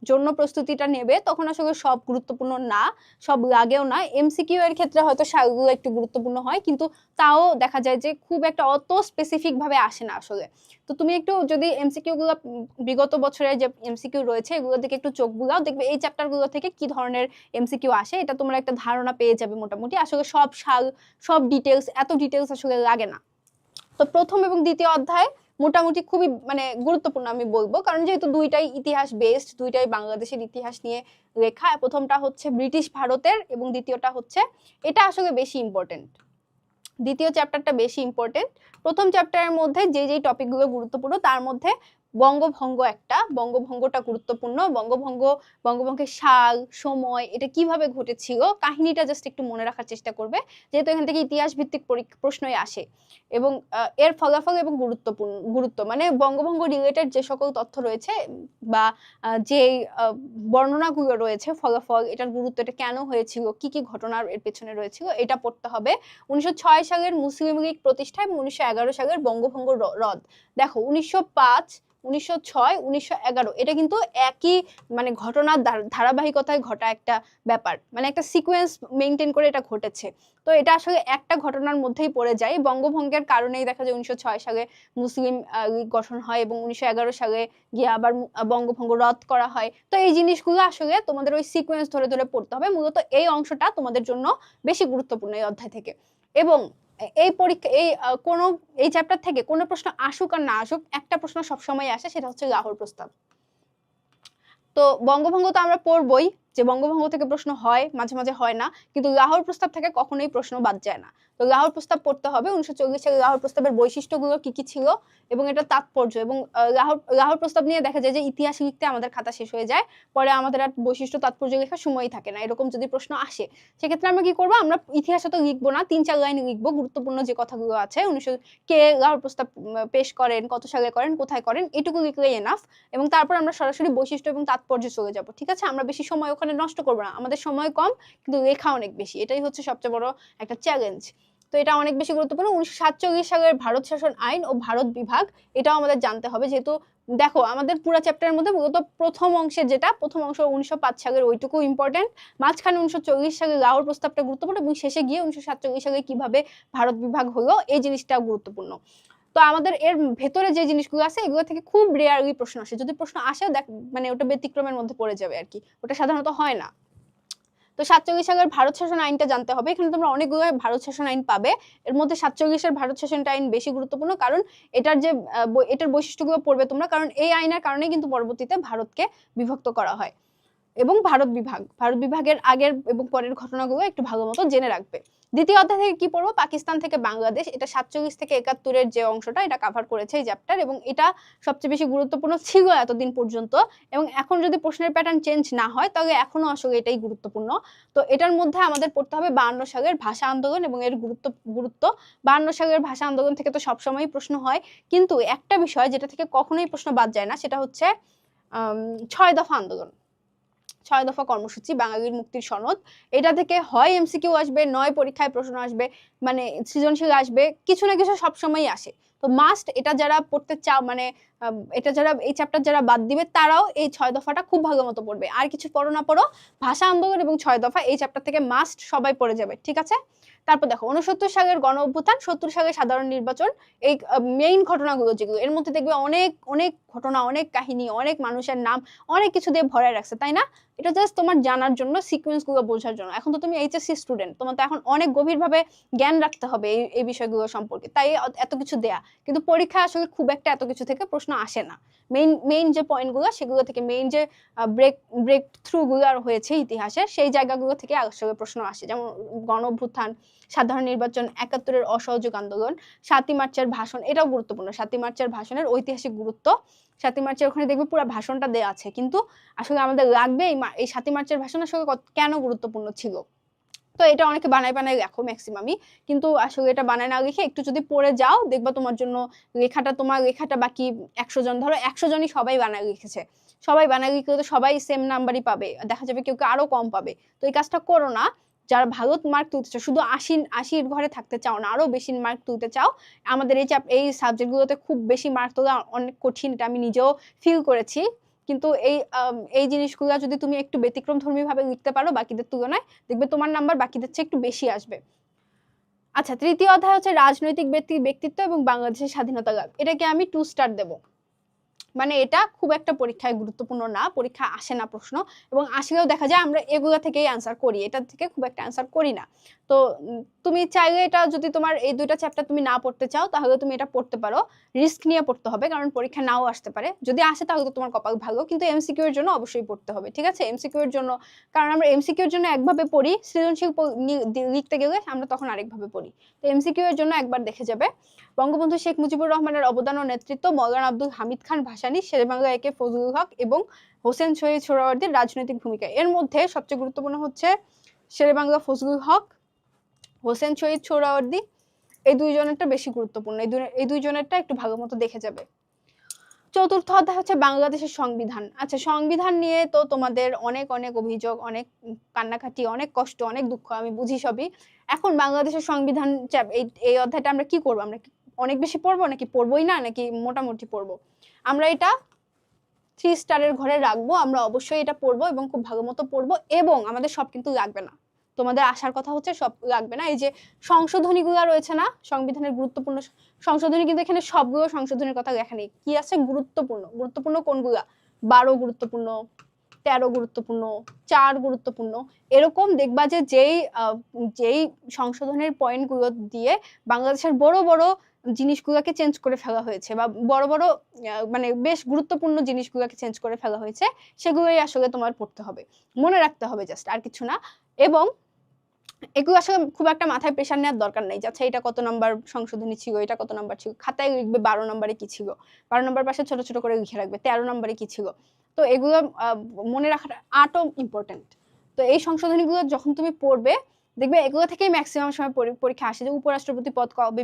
জন্য প্রস্তুতিটা নেবে তখন আসলে সব গুরুত্বপূর্ণ না, সব লাগেও না। এমসিকিউ এর ক্ষেত্রে হয়তো সালগুলো একটু গুরুত্বপূর্ণ হয়, কিন্তু তাও দেখা যায় যে খুব একটা অত স্পেসিফিক ভাবে আসে না আসলে। তো তুমি একটু যদি এমসিকিউ গুলো, বিগত বছরের যে এমসিকিউ রয়েছে এগুলোর দিকে একটু চোখ বুলাও, দেখবে এই চ্যাপ্টার গুলো থেকে কি ধরনের এমসিকিউ আসে, এটা তোমরা একটা ধারণা পেয়ে যাবে মোটামুটি। আসলে সব সাল, সব ডিটেলস, এত ডিটেলস আসলে লাগে না। তো প্রথম এবং দ্বিতীয় অধ্যায় মোটামুটি খুবই মানে গুরুত্বপূর্ণ আমি বলবো, কারণ যেহেতু দুইটাই ইতিহাস বেসড, দুইটাই বাংলাদেশের ইতিহাস নিয়ে লেখা। প্রথমটা হচ্ছে ব্রিটিশ ভারতের এবং দ্বিতীয়টা হচ্ছে, এটা আসলে বেশি ইম্পর্টেন্ট, দ্বিতীয় চ্যাপ্টারটা বেশি ইম্পর্টেন্ট। প্রথম চ্যাপ্টারের মধ্যে যে যে টপিকগুলো গুরুত্বপূর্ণ তার মধ্যে বঙ্গভঙ্গ একটা, বঙ্গভঙ্গটা গুরুত্বপূর্ণ। বঙ্গভঙ্গের সাল, সময়, এটা কিভাবে ঘটেছিল, কাহিনীটা জাস্ট একটু মনে রাখার চেষ্টা করবে, যেহেতু এখান থেকে ইতিহাস ভিত্তিক প্রশ্নই আসে। এবং এর ফলাফল এবং গুরুত্ব মানে বঙ্গভঙ্গ রিলেটেড যে সকল তথ্য রয়েছে বা যে বর্ণনাগুলো রয়েছে, ফলাফল, এটার গুরুত্ব, এটা কেন হয়েছিল, কি কি ঘটনার এর পেছনে রয়েছিল, এটা পড়তে হবে। 1906 সালের মুসলিম লীগ প্রতিষ্ঠা এবং 1911 সালের বঙ্গভঙ্গ রদ। দেখো 1905, 1906, 1911 এটা কিন্তু একই মানে ঘটনার ধারাবাহিকতায় ঘটা একটা ব্যাপার, মানে একটা সিকোয়েন্স মেনটেন করে এটা ঘটেছে। তো এটা আসলে একটা ঘটনার মধ্যেই পড়ে যায়। বঙ্গভঙ্গের কারণেই দেখা যায় 1906 সালে মুসলিম লীগ গঠন হয় এবং 1911 সালে গিয়ে আবার বঙ্গভঙ্গ রদ করা হয়। তো এই জিনিসগুলো আসলে তোমাদের ওই সিকোয়েন্স ধরে ধরে পড়তে হবে। মূলত এই অংশটা তোমাদের জন্য বেশি গুরুত্বপূর্ণ এই অধ্যায় থেকে। এবং এই পরীক্ষা, এই চ্যাপ্টার থেকে কোনো প্রশ্ন আসুক আর না আসুক, একটা প্রশ্ন সবসময় আসে, সেটা হচ্ছে লাহোর প্রস্তাব। তো বঙ্গভঙ্গ তো আমরা পড়বই, যে বঙ্গভঙ্গ থেকে প্রশ্ন হয়, মাঝে মাঝে হয় না, কিন্তু লাহোর প্রস্তাব থেকে কখনোই প্রশ্ন বাদ যায় না। তো লাহোর প্রস্তাব পড়তে হবে। 1940 সালে লাহোর প্রস্তাবের বৈশিষ্ট্যগুলো কি কি ছিল এবং এটা তাৎপর্য, এবং লাহোর প্রস্তাব নিয়ে দেখা যায় যে ইতিহাস লিখতে আমাদের খাতা শেষ হয়ে যায়, পরে আমাদের আর বৈশিষ্ট্য তাৎপর্য লেখার সময়ই থাকে না। এরকম যদি প্রশ্ন আসে, সেক্ষেত্রে আমরা কি করবো, আমরা ইতিহাসে তো লিখবো না, 3-4 লাইন লিখবো, গুরুত্বপূর্ণ যে কথাগুলো আছে, কে লাহোর প্রস্তাব পেশ করেন, কত সালে করেন, কোথায় করেন, এটুকু লিখলেই এনাফ। এবং তারপর আমরা সরাসরি বৈশিষ্ট্য এবং তাৎপর্য চলে যাব, ঠিক আছে? আমরা বেশি সময় ওখানে নষ্ট করবো না, আমাদের সময় কম কিন্তু লেখা অনেক বেশি, এটাই হচ্ছে সবচেয়ে বড় একটা চ্যালেঞ্জ। তো এটা অনেক বেশি গুরুত্বপূর্ণ। 1947 সালের ভারত শাসন আইন ও ভারত বিভাগ, এটাও আমাদের জানতে হবে, যেহেতু দেখো আমাদের পুরো চ্যাপ্টারের মধ্যে মূলত প্রথম অংশের যেটা, প্রথম অংশ 1905 সালের ওইটুকু ইম্পর্টেন্ট, মাঝখানে 1940 সালে লাহোর প্রস্তাবটা গুরুত্বপূর্ণ, এবং শেষে গিয়ে 1947 সালে কিভাবে ভারত বিভাগ হলো এই জিনিসটাও গুরুত্বপূর্ণ। তো আমাদের এর ভেতরে যে জিনিসগুলো আছে এগুলো থেকে খুব রেয়ারলি প্রশ্ন আসে, যদি প্রশ্ন আসে দেখ মানে ওটা ব্যতিক্রমের মধ্যে পড়ে যাবে আর কি, ওটা সাধারণত হয় না। তো 47 সালের ভারত শাসন আইনটা জানতে হবে। এখানে তোমরা অনেকগুলো ভারত শাসন আইন পাবে, এর মধ্যে 47-এর ভারত শাসন আইন বেশি গুরুত্বপূর্ণ, কারণ এটার যে এটার বৈশিষ্ট্যগুলো পড়বে তোমরা, কারণ এই আইনের কারণে কিন্তু পরবর্তীতে ভারতকে বিভক্ত করা হয়। এবং ভারত বিভাগের আগের এবং পরের ঘটনাগুলো একটু ভালো মতো জেনে রাখবে। দ্বিতীয় অধ্যায় থেকে কি পড়বো, পাকিস্তান থেকে বাংলাদেশ, এটা 47 থেকে 71-এর যে অংশটা, এটা কভার করেছে এই চ্যাপ্টার, এবং এটা সবচেয়ে বেশি গুরুত্বপূর্ণ ছিল এতদিন পর্যন্ত। এবং এখন যদি প্রশ্নের প্যাটার্ন চেঞ্জ না হয় তাহলে এখনো আসলে এটাই গুরুত্বপূর্ণ। তো এটার মধ্যে আমাদের পড়তে হবে 52 সালের ভাষা আন্দোলন এবং এর গুরুত্ব। 52 সালের ভাষা আন্দোলন থেকে তো সবসময়ই প্রশ্ন হয়, কিন্তু একটা বিষয় যেটা থেকে কখনোই প্রশ্ন বাদ যায় না, সেটা হচ্ছে 6 দফা আন্দোলন, 6 দফা কর্মসূচি, বাঙালির মুক্তির সনদ। এটা থেকে হয় এমসিকিউ আসবে, নয় পরীক্ষায় প্রশ্ন আসবে, মানে সৃজনশীল আসবে, কিছু না কিছু সবসময় আসে। তো মাস্ট এটা যারা পড়তে চাও, মানে এটা যারা এই চ্যাপ্টার যারা বাদ দিবে তারাও এই 6 দফাটা খুব ভালো মতো পড়বে। আর কিছু পড়ো না পড়ো, ভাষা আন্দোলন এবং 6 দফা এই চ্যাপ্টার থেকে মাস্ট সবাই পড়ে যাবে, ঠিক আছে? তারপর দেখো 69 সালের গণ অভ্যুত্থান, 70 সালের সাধারণ নির্বাচন, এই মেইন ঘটনাগুলো যেগুলো, এর মধ্যে দেখবে অনেক অনেক ঘটনা, অনেক কাহিনী, অনেক মানুষের নাম, অনেক কিছু দিয়ে ভরায় রাখছে, তাই না? এটা জাস্ট তোমার জানার জন্য, সিকোয়েন্স গুলো বোঝার জন্য। এখন তো তুমি এইচএসসি স্টুডেন্ট, তোমার তো এখন অনেক গভীরভাবে জ্ঞান রাখতে হবে এই বিষয়গুলো সম্পর্কে, তাই এত কিছু দেয়া। কিন্তু পরীক্ষা আসলে খুব একটা এত কিছু থেকে প্রশ্ন আসে না। মেইন যে পয়েন্টগুলো সেগুলো থেকে, মেইন যে ব্রেক থ্রু গুলো হয়েছে ইতিহাসের, সেই জায়গাগুলো থেকে আসলে প্রশ্ন আসে। যেমন গণ অভ্যুত্থান, সাধারণ নির্বাচন, 71-এর অসহযোগ আন্দোলন, 7ই মার্চের ভাষণ, এটাও গুরুত্বপূর্ণ। 7ই মার্চের ভাষণের ঐতিহাসিক গুরুত্ব, 7ই মার্চের ওখানে দেখবে পুরো ভাষণটা দেওয়া আছে, কিন্তু আসলে আমাদের লাগবে এই 7ই মার্চের ভাষণ আসলে কেন গুরুত্বপূর্ণ ছিল। তো এটা অনেকে বানায় বানায় লেখো ম্যাক্সিমামই, কিন্তু আসলে এটা বানায় না লিখে একটু যদি পড়ে যাও দেখবা তোমার জন্য তোমার লেখাটা বাকি 100 জন, ধরো 100 জনই সবাই বানায় লিখেছে, সবাই বানায় লিখে তো সবাই সেম নাম্বারই পাবে, দেখা যাবে কেউ কেউ আরো কম পাবে। তো এই কাজটা করো না। যারা ভালো মার্ক তুলতে চাও, শুধু 80-80 ঘরে থাকতে চাও না, আরো বেশি মার্ক তুলতে চাও, আমাদের এই সাবজেক্টগুলোতে খুব বেশি মার্ক তোলা অনেক কঠিন, এটা আমি নিজেও ফিল করেছি। কিন্তু এই জিনিসগুলো যদি তুমি একটু ব্যতিক্রম ধর্মী ভাবে লিখতে পারো বাকিদের তুলনায়, দেখবে তোমার নাম্বার বাকিদের চেয়ে একটু বেশি আসবে। আচ্ছা, তৃতীয় অধ্যায় হচ্ছে রাজনৈতিক ব্যক্তিত্ব এবং বাংলাদেশের স্বাধীনতা লাভ। এটাকে আমি 2 স্টার দেব। মানে এটা খুব একটা পরীক্ষায় গুরুত্বপূর্ণ না, পরীক্ষা আসে না প্রশ্ন, এবং আসলেও দেখা যায় আমরা এগুলো থেকেই অ্যান্সার করি, এটা থেকে খুব একটা অ্যান্সার করি না। তো তুমি চাইলে এটা, যদি তোমার এই 2টা চ্যাপ্টার তুমি না পড়তে চাও তাহলে তুমি এটা পড়তে পারো, রিস্ক নিয়ে পড়তে হবে, কারণ পরীক্ষা নাও আসতে পারে। যদি আসে তাহলে তো তোমার কপাল ভালো, কিন্তু এমসিকিউ এর জন্য অবশ্যই পড়তে হবে, ঠিক আছে? এমসিকিউ এর জন্য, কারণ আমরা এমসিকিউ এর জন্য একভাবে পড়ি, সৃজনশীল লিখতে গেলে আমরা তখন আরেকভাবে পড়ি। তো এমসিকিউ এর জন্য একবার দেখে যাবে। বঙ্গবন্ধু শেখ মুজিবুর রহমানের অবদান ও নেতৃত্ব, মওলানা আব্দুল হামিদ খান ভাসানী, শেরেবাংলা একে ফজলুল হক এবং হোসেন শহীদ সোহরাওয়ার্দীর রাজনৈতিক ভূমিকা। এর মধ্যে সবচেয়ে গুরুত্বপূর্ণ হচ্ছে শেরেবাংলা ফজলুল হক, হোসেন শহীদ সোহরাওয়ার্দী, এই দুইজনেরটা বেশি গুরুত্বপূর্ণ, এই দুইজনেরটা একটু ভালো মতো দেখে যাবে। চতুর্থ অধ্যায় হচ্ছে বাংলাদেশের সংবিধান। আচ্ছা, সংবিধান নিয়ে তো তোমাদের অনেক অনেক অভিযোগ, অনেক কান্নাকাটি, অনেক কষ্ট, অনেক দুঃখ, আমি বুঝি সবই। এখন বাংলাদেশের সংবিধান এই অধ্যায়টা আমরা কি করবো? আমরা অনেক বেশি পড়বো নাকি পড়বোই না, নাকি মোটামুটি পড়বো? আমরা এটা 3 স্টারের ঘরে রাখবো। আমরা অবশ্যই এটা পড়বো এবং খুব ভালো মতো পড়বো, এবং আমাদের সব কিন্তু লাগবে না। তোমাদের আসার কথা হচ্ছে সব লাগবে না। এই যে সংশোধনীগুলো রয়েছে না, সংবিধানের গুরুত্বপূর্ণ সংশোধনী, কিন্তু এখানে সবগুলো সংশোধনের কথা লেখা নেই। কি আছে গুরুত্বপূর্ণ? গুরুত্বপূর্ণ কোনগুলা? 12 গুরুত্বপূর্ণ, 13 গুরুত্বপূর্ণ, 4 গুরুত্বপূর্ণ, এরকম দেখবা যে যেই সংশোধনের পয়েন্টগুলো দিয়ে বাংলাদেশের বড় বড় জিনিসগুলোকে চেঞ্জ করে ফেলা হয়েছে, বা বড় বড় মানে বেশ গুরুত্বপূর্ণ জিনিসগুলোকে চেঞ্জ করে ফেলা হয়েছে, সেগুলোই আসলে তোমার পড়তে হবে, মনে রাখতে হবে, জাস্ট, আর কিছু না। এবং এগুলো আসলে খুব একটা মাথায় প্রেশার নেওয়ার দরকার নেই, আচ্ছা এটা কত নাম্বার সংশোধনী ছিল, এটা কত নাম্বার ছিল। খাতায় লিখবে 12 নম্বরে কি ছিল, 12 নম্বর পাশে ছোট ছোট করে লিখে রাখবে 13 নম্বরে কি ছিল। তো এগুলো মনে রাখাটা আরও ইম্পর্টেন্ট। তো এই সংশোধনীগুলো যখন তুমি পড়বে, দেখবে এগুলো থেকেই ম্যাক্সিমাম সময় পরীক্ষা আসে, যে উপরাষ্ট্রপতি পদ কবে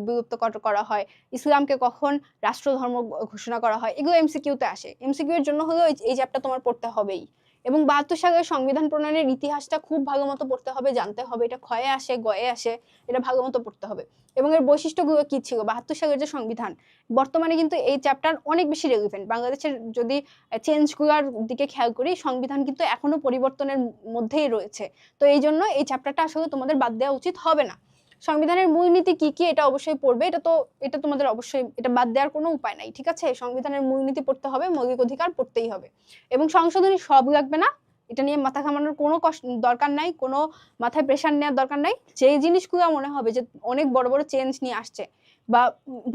বিলুপ্ত করা হয়, ইসলামকে কখন রাষ্ট্রধর্ম ঘোষণা করা হয়, এগুলো এমসিকিউতে আসে। এমসিকিউ এর জন্য হলো এই চ্যাপ্টার তোমার পড়তে হবেই। এবং 72 সালের সংবিধান প্রণয়নের ইতিহাসটা খুব ভালো মতো পড়তে হবে, জানতে হবে, এটা ক্ষয়ে আসে গয়ে আসে, এটা ভালো মতো পড়তে হবে। এবং এর বৈশিষ্ট্যগুলো কি ছিল, 72 সালের যে সংবিধান, বর্তমানে কিন্তু এই চ্যাপ্টার অনেক বেশি রেলিভেন্ট। বাংলাদেশের যদি চেঞ্জগুলোর দিকে খেয়াল করি, সংবিধান কিন্তু এখনো পরিবর্তনের মধ্যেই রয়েছে। তো এই জন্য এই চ্যাপ্টারটা আসলে তোমাদের বাদ দেওয়া উচিত হবে না। সংবিধানের মূলনীতি কি কি এটা অবশ্যই পড়বে, এটা তোমাদের অবশ্যই, এটা বাদ দেওয়ার কোনো উপায় নাই, ঠিক আছে? সংবিধানের মূলনীতি পড়তে হবে, মৌলিক অধিকার পড়তেই হবে। এবং সংশোধনী সব লাগবে না, এটা নিয়ে মাথা ঘামানোর কোনো দরকার নাই, কোনো মাথায় প্রেশার নেওয়ার দরকার নাই। যে জিনিসগুলো মনে হবে যে অনেক বড় বড় চেঞ্জ নিয়ে আসছে, বা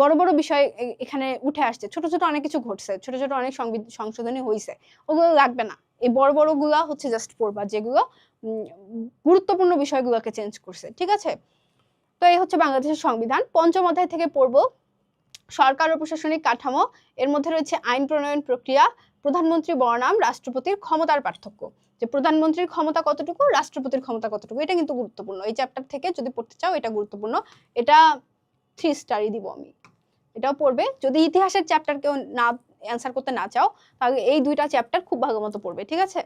বড় বড় বিষয় এখানে উঠে আসছে, ছোট ছোট অনেক কিছু ঘটছে, ছোট ছোট অনেক সংশোধনী হয়েছে, ওগুলো লাগবে না। এই বড় বড় গুলা হচ্ছে জাস্ট পড়বা, যেগুলো গুরুত্বপূর্ণ বিষয়গুলোকে চেঞ্জ করছে, ঠিক আছে? তো এই হচ্ছে বাংলাদেশের সংবিধান। পঞ্চম অধ্যায় থেকে পড়বো সরকার ও প্রশাসনিক কাঠামো। এর মধ্যে রয়েছে আইন প্রণয়ন প্রক্রিয়া, প্রধানমন্ত্রী বনাম রাষ্ট্রপতির ক্ষমতার পার্থক্য, যে প্রধানমন্ত্রীর ক্ষমতা কতটুকু, রাষ্ট্রপতির ক্ষমতা কতটুকু, এটা কিন্তু গুরুত্বপূর্ণ। এই চ্যাপ্টার থেকে যদি পড়তে চাও এটা গুরুত্বপূর্ণ, এটা 3 স্টারই দিব আমি। এটাও পড়বে। যদি ইতিহাসের চ্যাপ্টার কেউ না অ্যান্সার করতে না চাও, তাহলে এই 2টা চ্যাপ্টার খুব ভালো মতো পড়বে, ঠিক আছে?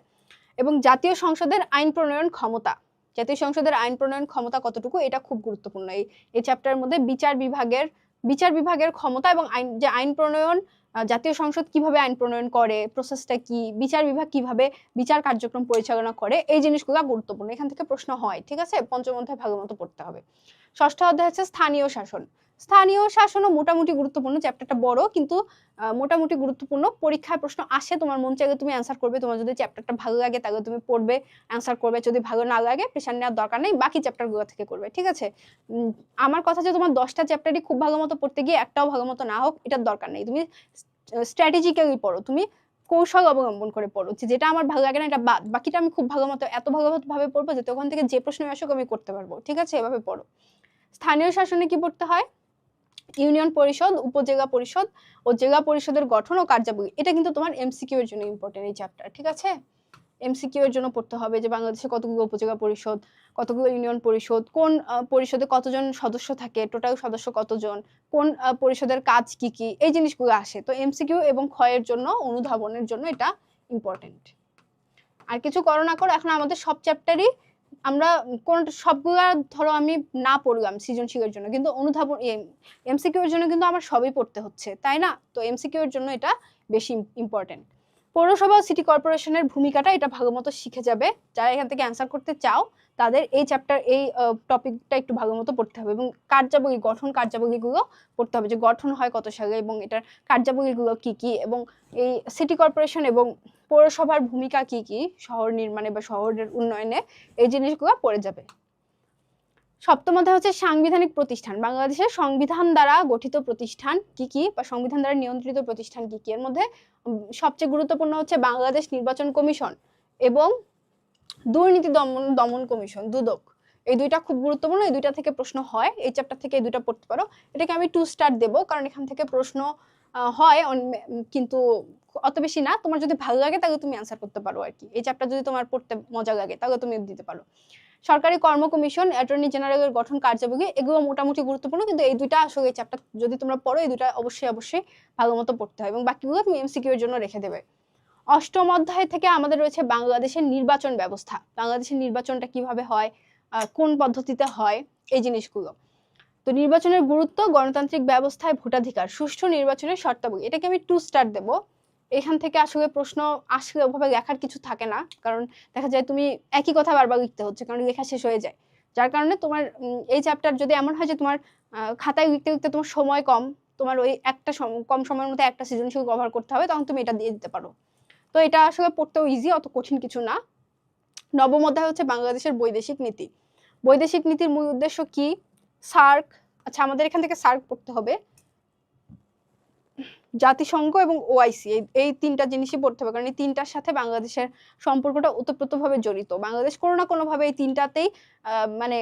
এবং জাতীয় সংসদের আইন প্রণয়ন ক্ষমতা, জাতীয় সংসদের আইন প্রণয়ন ক্ষমতা কতটুকু, এটা খুব গুরুত্বপূর্ণ। এই চ্যাপ্টারের মধ্যে বিচার বিভাগের ক্ষমতা এবং আইন প্রণয়ন, জাতীয় সংসদ কিভাবে আইন প্রণয়ন করে, প্রসেসটা কি, বিচার বিভাগ কিভাবে বিচার কার্যক্রম পরিচালনা করে, এই জিনিসগুলো গুরুত্বপূর্ণ, এখান থেকে প্রশ্ন হয়, ঠিক আছে? পঞ্চম অধ্যায় ভালো মতো পড়তে হবে। ষষ্ঠ অধ্যায় হচ্ছে স্থানীয় শাসন। স্থানীয় শাসনও মোটামুটি গুরুত্বপূর্ণ, চ্যাপ্টারটা বড় কিন্তু মোটামুটি গুরুত্বপূর্ণ। পরীক্ষায় প্রশ্ন আসে, তোমার মন চাইলে তুমি অ্যান্সার করবে, তোমার যদি চ্যাপ্টারটা ভালো লাগে তাহলে তুমি পড়বে, অ্যান্সার করবে, যদি ভালো না লাগে প্রেশার নেওয়ার দরকার নেই, বাকি চ্যাপ্টারগুলো থেকে করবে, ঠিক আছে? আমার কথা যে তোমার 10টা চ্যাপ্টারই খুব ভালো মতো পড়তে গিয়ে একটাও ভালো মতো না হোক, এটার দরকার নেই। তুমি স্ট্র্যাটেজিক্যালি পড়ো, তুমি কৌশল অবলম্বন করে পড়ো, যেটা আমার ভালো লাগে না এটা বাদ, বাকিটা আমি খুব ভালো মতো এত ভালো ভাবে পড়বো যাতে ওখান থেকে যে প্রশ্ন আসুক আমি করতে পারবো, ঠিক আছে? এভাবে পড়ো। স্থানীয় শাসনে কি পড়তে হয়, ইউনিয়ন পরিষদ, উপজেলা পরিষদ ও জেলা পরিষদের গঠন ও কার্যাবলী, এটা কিন্তু তোমার এমসিকিউ এর জন্য ইম্পর্টেন্ট এই চ্যাপ্টার, ঠিক আছে? এমসিকিউ এর জন্য পড়তে হবে যে বাংলাদেশে কতগুলো উপজেলা পরিষদ, কতগুলো ইউনিয়ন পরিষদ, কোন পরিষদে কতজন সদস্য থাকে, টোটাল সদস্য কতজন, কোন পরিষদের কাজ কি কি, এই জিনিসগুলো আসে। তো এমসিকিউ এবং ক্ষয়ের জন্য, অনুধাবনের জন্য এটা ইম্পর্টেন্ট। আর কিছু করো না করো, এখন আমাদের সব চ্যাপ্টারই আমরা কোন সবগুলা ধরো আমি না পড়লাম সৃজনশীলের জন্য, কিন্তু অনুধাবন এমসিকিউ এর জন্য কিন্তু আমার সবই পড়তে হচ্ছে, তাই না? তো এমসিকিউ এর জন্য এটা বেশি ইম্পর্টেন্ট। পৌরসভা ও সিটি কর্পোরেশনের ভূমিকাটা এটা ভালো মতো শিখে যাবে। যারা এখান থেকে অ্যান্সার করতে চাও তাদের এই চ্যাপ্টার, এই টপিকটা একটু ভালো মতো পড়তে হবে, এবং কার্যাবলী, গঠন কার্যাবলীগুলো পড়তে হবে, যে গঠন হয় কত সালে এবং এটার কার্যাবলীগুলো কি কি, এবং এই সিটি কর্পোরেশন এবং পৌরসভার ভূমিকা কি কি শহর নির্মাণে বা শহরের উন্নয়নে, এই জিনিসগুলো পড়ে যাবে। সপ্তম অধ্যায় হচ্ছে সাংবিধানিক প্রতিষ্ঠান। বাংলাদেশের সংবিধান দ্বারা গঠিত প্রতিষ্ঠান কি কি বা সংবিধান দ্বারা নিয়ন্ত্রিত প্রতিষ্ঠান কি কি। এর মধ্যে সবচেয়ে গুরুত্বপূর্ণ হচ্ছে বাংলাদেশ নির্বাচন কমিশন এবং দুর্নীতি দমন কমিশন, দুদক। এই দুইটা খুব গুরুত্বপূর্ণ, এই দুইটা থেকে প্রশ্ন হয়, এই চ্যাপ্টার থেকে এই দুইটা পড়তে পারো। এটাকে আমি 2 স্টার দেবো, কারণ এখান থেকে প্রশ্ন হয়, কিন্তু অত বেশি না। তোমার যদি ভালো লাগে তাহলে তুমি অ্যান্সার করতে পারো আর কি। এই চ্যাপ্টার যদি তোমার পড়তে মজা লাগে তাহলে তুমি দিতে পারো। সরকারি কর্ম কমিশন, অ্যাটর্নি জেনারেলের গঠন কার্যাবলী, এগুলো মোটামুটি গুরুত্বপূর্ণ, কিন্তু এই দুইটা আসলে এই চ্যাপ্টার যদি তোমরা পড়ো, এই দুইটা অবশ্যই ভালো মতো পড়তে হয়, এবং বাকিগুলো তুমি এমসিকিউ এর জন্য রেখে দেবে। অষ্টম অধ্যায় থেকে আমাদের রয়েছে বাংলাদেশের নির্বাচন ব্যবস্থা। বাংলাদেশের নির্বাচনটা কিভাবে হয়, কোন পদ্ধতিতে হয়, এই জিনিসগুলো। তো নির্বাচনের গুরুত্ব, গণতান্ত্রিক ব্যবস্থায় ভোটাধিকার, সুষ্ঠু নির্বাচনের শর্তাবলী, এটাকে আমি 2 স্টার দেবো। এখান থেকে আসলে প্রশ্ন আসলে ওভাবে লেখার কিছু থাকে না, কারণ দেখা যায় তুমি একই কথা বারবার লিখতে হচ্ছে, কারণ লেখা শেষ হয়ে যায়। যার কারণে তোমার এই চ্যাপ্টার যদি এমন হয় যে তোমার খাতায় লিখতে লিখতে তোমার সময় কম, তোমার ওই একটা কম সময়ের মধ্যে একটা সৃজনশীল কভার করতে হবে, তখন তুমি এটা দিয়ে দিতে পারো। তো এটা আসলে পড়তেও ইজি, অত কঠিন কিছু না। নবম অধ্যায় হচ্ছে বাংলাদেশের বৈদেশিক নীতি। বৈদেশিক নীতির মূল উদ্দেশ্য কি? সার্ক, আচ্ছা আমাদের এখান থেকে সার্ক পড়তে হবে, জাতিসংঘ এবং ওআইসি, এই তিনটা জিনিসই পড়তে হবে, কারণ এই তিনটার সাথে বাংলাদেশের সম্পর্কটা ওতপ্রোতভাবে জড়িত। বাংলাদেশ কোনো না কোনোভাবে এই তিনটাতেই মানে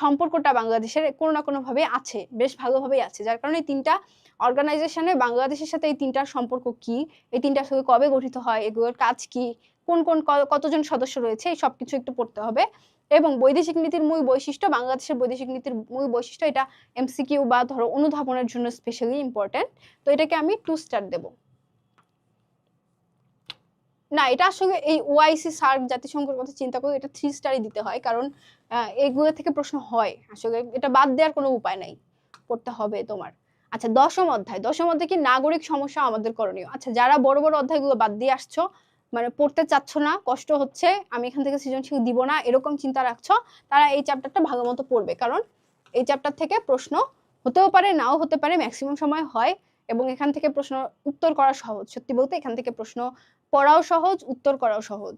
সম্পর্কটা বাংলাদেশের কোনো না কোনোভাবে আছে, বেশ ভালোভাবেই আছে। যার কারণে এই তিনটা অর্গানাইজেশনে বাংলাদেশের সাথে এই তিনটার সম্পর্ক কি, এই তিনটা আসলে কবে গঠিত হয়, এগুলোর কাজ কি, কোন কোন কতজন সদস্য রয়েছে, এই সবকিছু একটু পড়তে হবে। এবং বৈদেশিক নীতির মূল বৈশিষ্ট্য, বাংলাদেশের বৈদেশিক নীতির মূল বৈশিষ্ট্য, এটা এমসিকিউ বা ধরো অনুধাবনের জন্য স্পেশালি ইম্পর্টেন্ট। তো এটাকে আমি 2 স্টার দেব। না, এটা আসলে এই ওআইসি, সার্ক, জাতিসংঘের কথা চিন্তা করে এটা 3 স্টারই দিতে হয়, কারণ এগুলো থেকে প্রশ্ন হয়, আসলে এটা বাদ দেওয়ার কোনো উপায় নাই, পড়তে হবে তোমার। আচ্ছা, দশম অধ্যায় কি নাগরিক সমস্যা আমাদের করণীয়। আচ্ছা, যারা বড় বড় অধ্যায়গুলো বাদ দিয়ে আসছো, মানে পড়তে চাচ্ছ না, কষ্ট হচ্ছে, আমি এখান থেকে সৃজনশীল দিব না, এরকম চিন্তা রাখছো, তারা এই চ্যাপ্টারটা ভালো মতো পড়বে, কারণ এই চ্যাপ্টার থেকে প্রশ্ন হতেও পারে, নাও হতে পারে, ম্যাক্সিমাম সময় হয়, এবং এখান থেকে প্রশ্ন উত্তর করা সহজ। সত্যি বলতে এখান থেকে প্রশ্ন পড়াও সহজ, উত্তর করাও সহজ।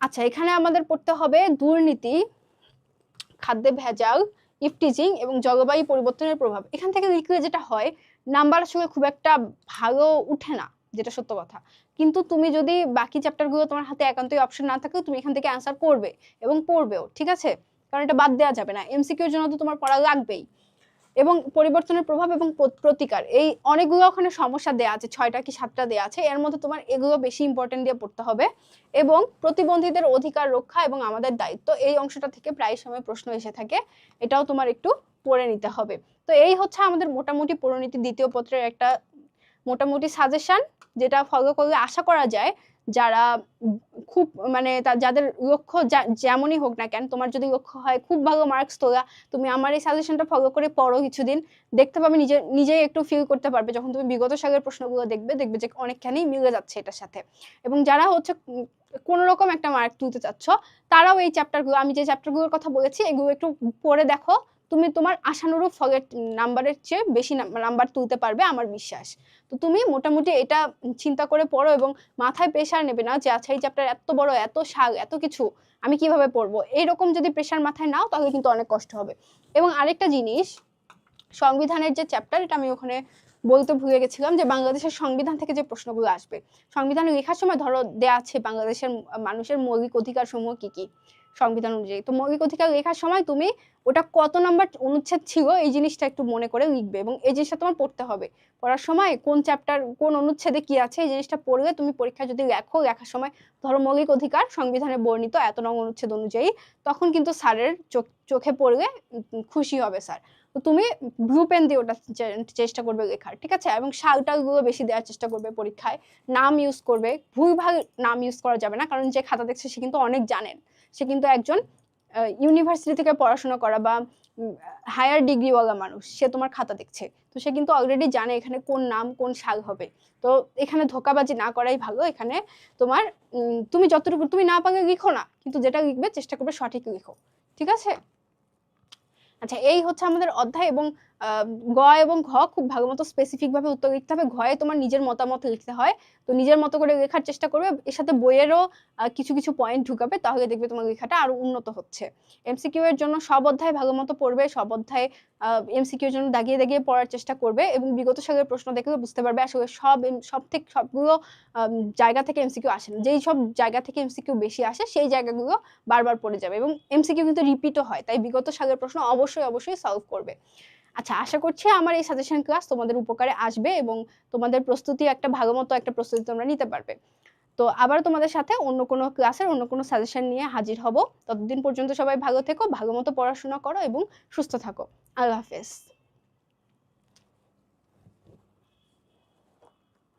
আচ্ছা, এখানে আমাদের পড়তে হবে দুর্নীতি, খাদ্যে ভেজাল, ইফটিজিং এবং জলবায়ু পরিবর্তনের প্রভাব। এখান থেকে লিখলে যেটা হয়, নাম্বার আসলে খুব একটা ভালো উঠে না, যেটা সত্য কথা। কিন্তু তুমি যদি বাকি চ্যাপ্টারগুলো তোমার হাতে একান্তই অপশন না থাকে, তুমি এখান থেকে অ্যান্সার করবে এবং পড়বেও, ঠিক আছে? কারণ এটা বাদ দেওয়া যাবে না, এমসিকিউর জন্য তো তোমার পড়া লাগবেই। এবং পরিবর্তনের প্রভাব এবং প্রতিকার, এই অনেকগুলো ওখানে সমস্যা দেয়া আছে, 6টা কি 7টা দেয়া আছে, এর মধ্যে তোমার এগুলো বেশি ইম্পর্টেন্ট দিয়ে পড়তে হবে। এবং প্রতিবন্ধীদের অধিকার রক্ষা এবং আমাদের দায়িত্ব, এই অংশটা থেকে প্রায় সময় প্রশ্ন এসে থাকে, এটাও তোমার একটু পড়ে নিতে হবে। তো এই হচ্ছে আমাদের মোটামুটি পরিণতি দ্বিতীয় পত্রের একটা মোটামুটি সাজেশন, যেটা ফলো করলে আশা করা যায় যারা খুব মানে যাদের লক্ষ্য যেমনই হোক না কেন, তোমার যদি লক্ষ্য হয় খুব ভালো মার্কস তোলা, তুমি আমার এই সাজেশনটা ফলো করে পড়ো কিছুদিন, দেখতে পাবে নিজেই একটু ফিল করতে পারবে, যখন তুমি বিগত সালের প্রশ্নগুলো দেখবে যে অনেকখানি মিলে যাচ্ছে এটার সাথে। এবং যারা হচ্ছে কোন রকম একটা মার্ক তুলতে চাচ্ছ, তারাও এই চ্যাপ্টারগুলো, আমি যে চ্যাপ্টারগুলোর কথা বলেছি, এগুলো একটু পড়ে দেখো, তুমি তোমার আশানুরূপ ফলের নাম্বারের চেয়ে বেশি নাম্বার তুলতে পারবে, আমার বিশ্বাস। তো তুমি মোটামুটি এটা চিন্তা করে পড়ো, এবং মাথায় প্রেশার নেবে না যে আচ্ছা এই চ্যাপ্টার এত বড়, এত এত কিছু, আমি কিভাবে পড়বো, এইরকম যদি প্রেশার মাথায় নাও তাহলে কিন্তু অনেক কষ্ট হবে। এবং আরেকটা জিনিস, সংবিধানের যে চ্যাপ্টার, এটা আমি ওখানে বলতে ভুলে গেছিলাম, যে বাংলাদেশের সংবিধান থেকে যে প্রশ্নগুলো আসবে, সংবিধান লেখার সময় ধরো দেয়া আছে বাংলাদেশের মানুষের মৌলিক অধিকার সমূহ কি কি, সংবিধান অনুযায়ী। তো মৌলিক অধিকার লেখার সময় তুমি ওটা কত নাম্বার অনুচ্ছেদ ছিল এই জিনিসটা একটু মনে করে লিখবে, এবং এই জিনিসটা তোমার পড়তে হবে। পড়ার সময় কোন চ্যাপ্টার কোন অনুচ্ছেদে কি আছে এই জিনিসটা পড়লে তুমি পরীক্ষা যদি লেখার সময় ধরো মৌলিক অধিকার সংবিধানে বর্ণিত এত নং অনুচ্ছেদ অনুযায়ী, তখন কিন্তু স্যারের চোখে পড়লে খুশি হবে স্যার। তো তুমি ব্লু পেন দিয়ে ওটা চেষ্টা করবে লেখার, ঠিক আছে? এবং সালটাগুলো বেশি দেওয়ার চেষ্টা করবে পরীক্ষায়। নাম ইউজ করবে, ভুলভাল নাম ইউজ করা যাবে না, কারণ যে খাতা দেখছে সে কিন্তু অনেক জানেন, সে কিন্তু একজন ইউনিভার্সিটি থেকে পড়াশোনা করা বা হায়ার ডিগ্রিওয়ালা মানুষ, সে তোমার খাতা দেখছে, তো সে কিন্তু অলরেডি জানে এখানে কোন নাম কোন সাল হবে। তো এখানে ধোকাবাজি না করাই ভালো। এখানে তোমার তুমি যতটুকু, তুমি না পারলে লিখো না, কিন্তু যেটা লিখবে চেষ্টা করবে সঠিক লিখো, ঠিক আছে? আচ্ছা, এই হচ্ছে আমাদের অধ্যায়। এবং গ এবং ঘ খুব ভালো মতো স্পেসিফিক ভাবে উত্তর লিখতে হবে। ঘয়ে তোমার নিজের মতামত লিখতে হয়, তো নিজের মতো করে লেখার চেষ্টা করবে, এর সাথে বইয়েরও কিছু কিছু পয়েন্ট ঢুকাবে, তাহলে দেখবে তোমার লেখাটা আরো উন্নত হচ্ছে। এমসিকিউ এর জন্য সব অধ্যায় ভালো মতো পড়বে, সব অধ্যায় এমসিকিউ এর জন্য দাগিয়ে দাগিয়ে পড়ার চেষ্টা করবে, এবং বিগত সালের প্রশ্ন দেখলে বুঝতে পারবে আসলে সবগুলো জায়গা থেকে এমসিকিউ আসে না। যেই সব জায়গা থেকে এমসিকিউ বেশি আসে সেই জায়গাগুলো বারবার পড়ে যাবে, এবং এমসিকিউ কিন্তু রিপিটও হয়, তাই বিগত সালের প্রশ্ন অবশ্যই অবশ্যই সলভ করবে। আচ্ছা, আশা করছি আমার এই সাজেশন ক্লাস তোমাদের উপকারে আসবে এবং তোমাদের প্রস্তুতি একটা ভালো মতো একটা প্রস্তুতি তোমরা নিতে পারবে। তো আবার তোমাদের সাথে অন্য কোনো ক্লাসের অন্য কোনো সাজেশন নিয়ে হাজির হব। ততদিন পর্যন্ত সবাই ভালো থেকো, ভালো মতো পড়াশোনা করো এবং সুস্থ থাকো। আল্লাহ হাফেজ।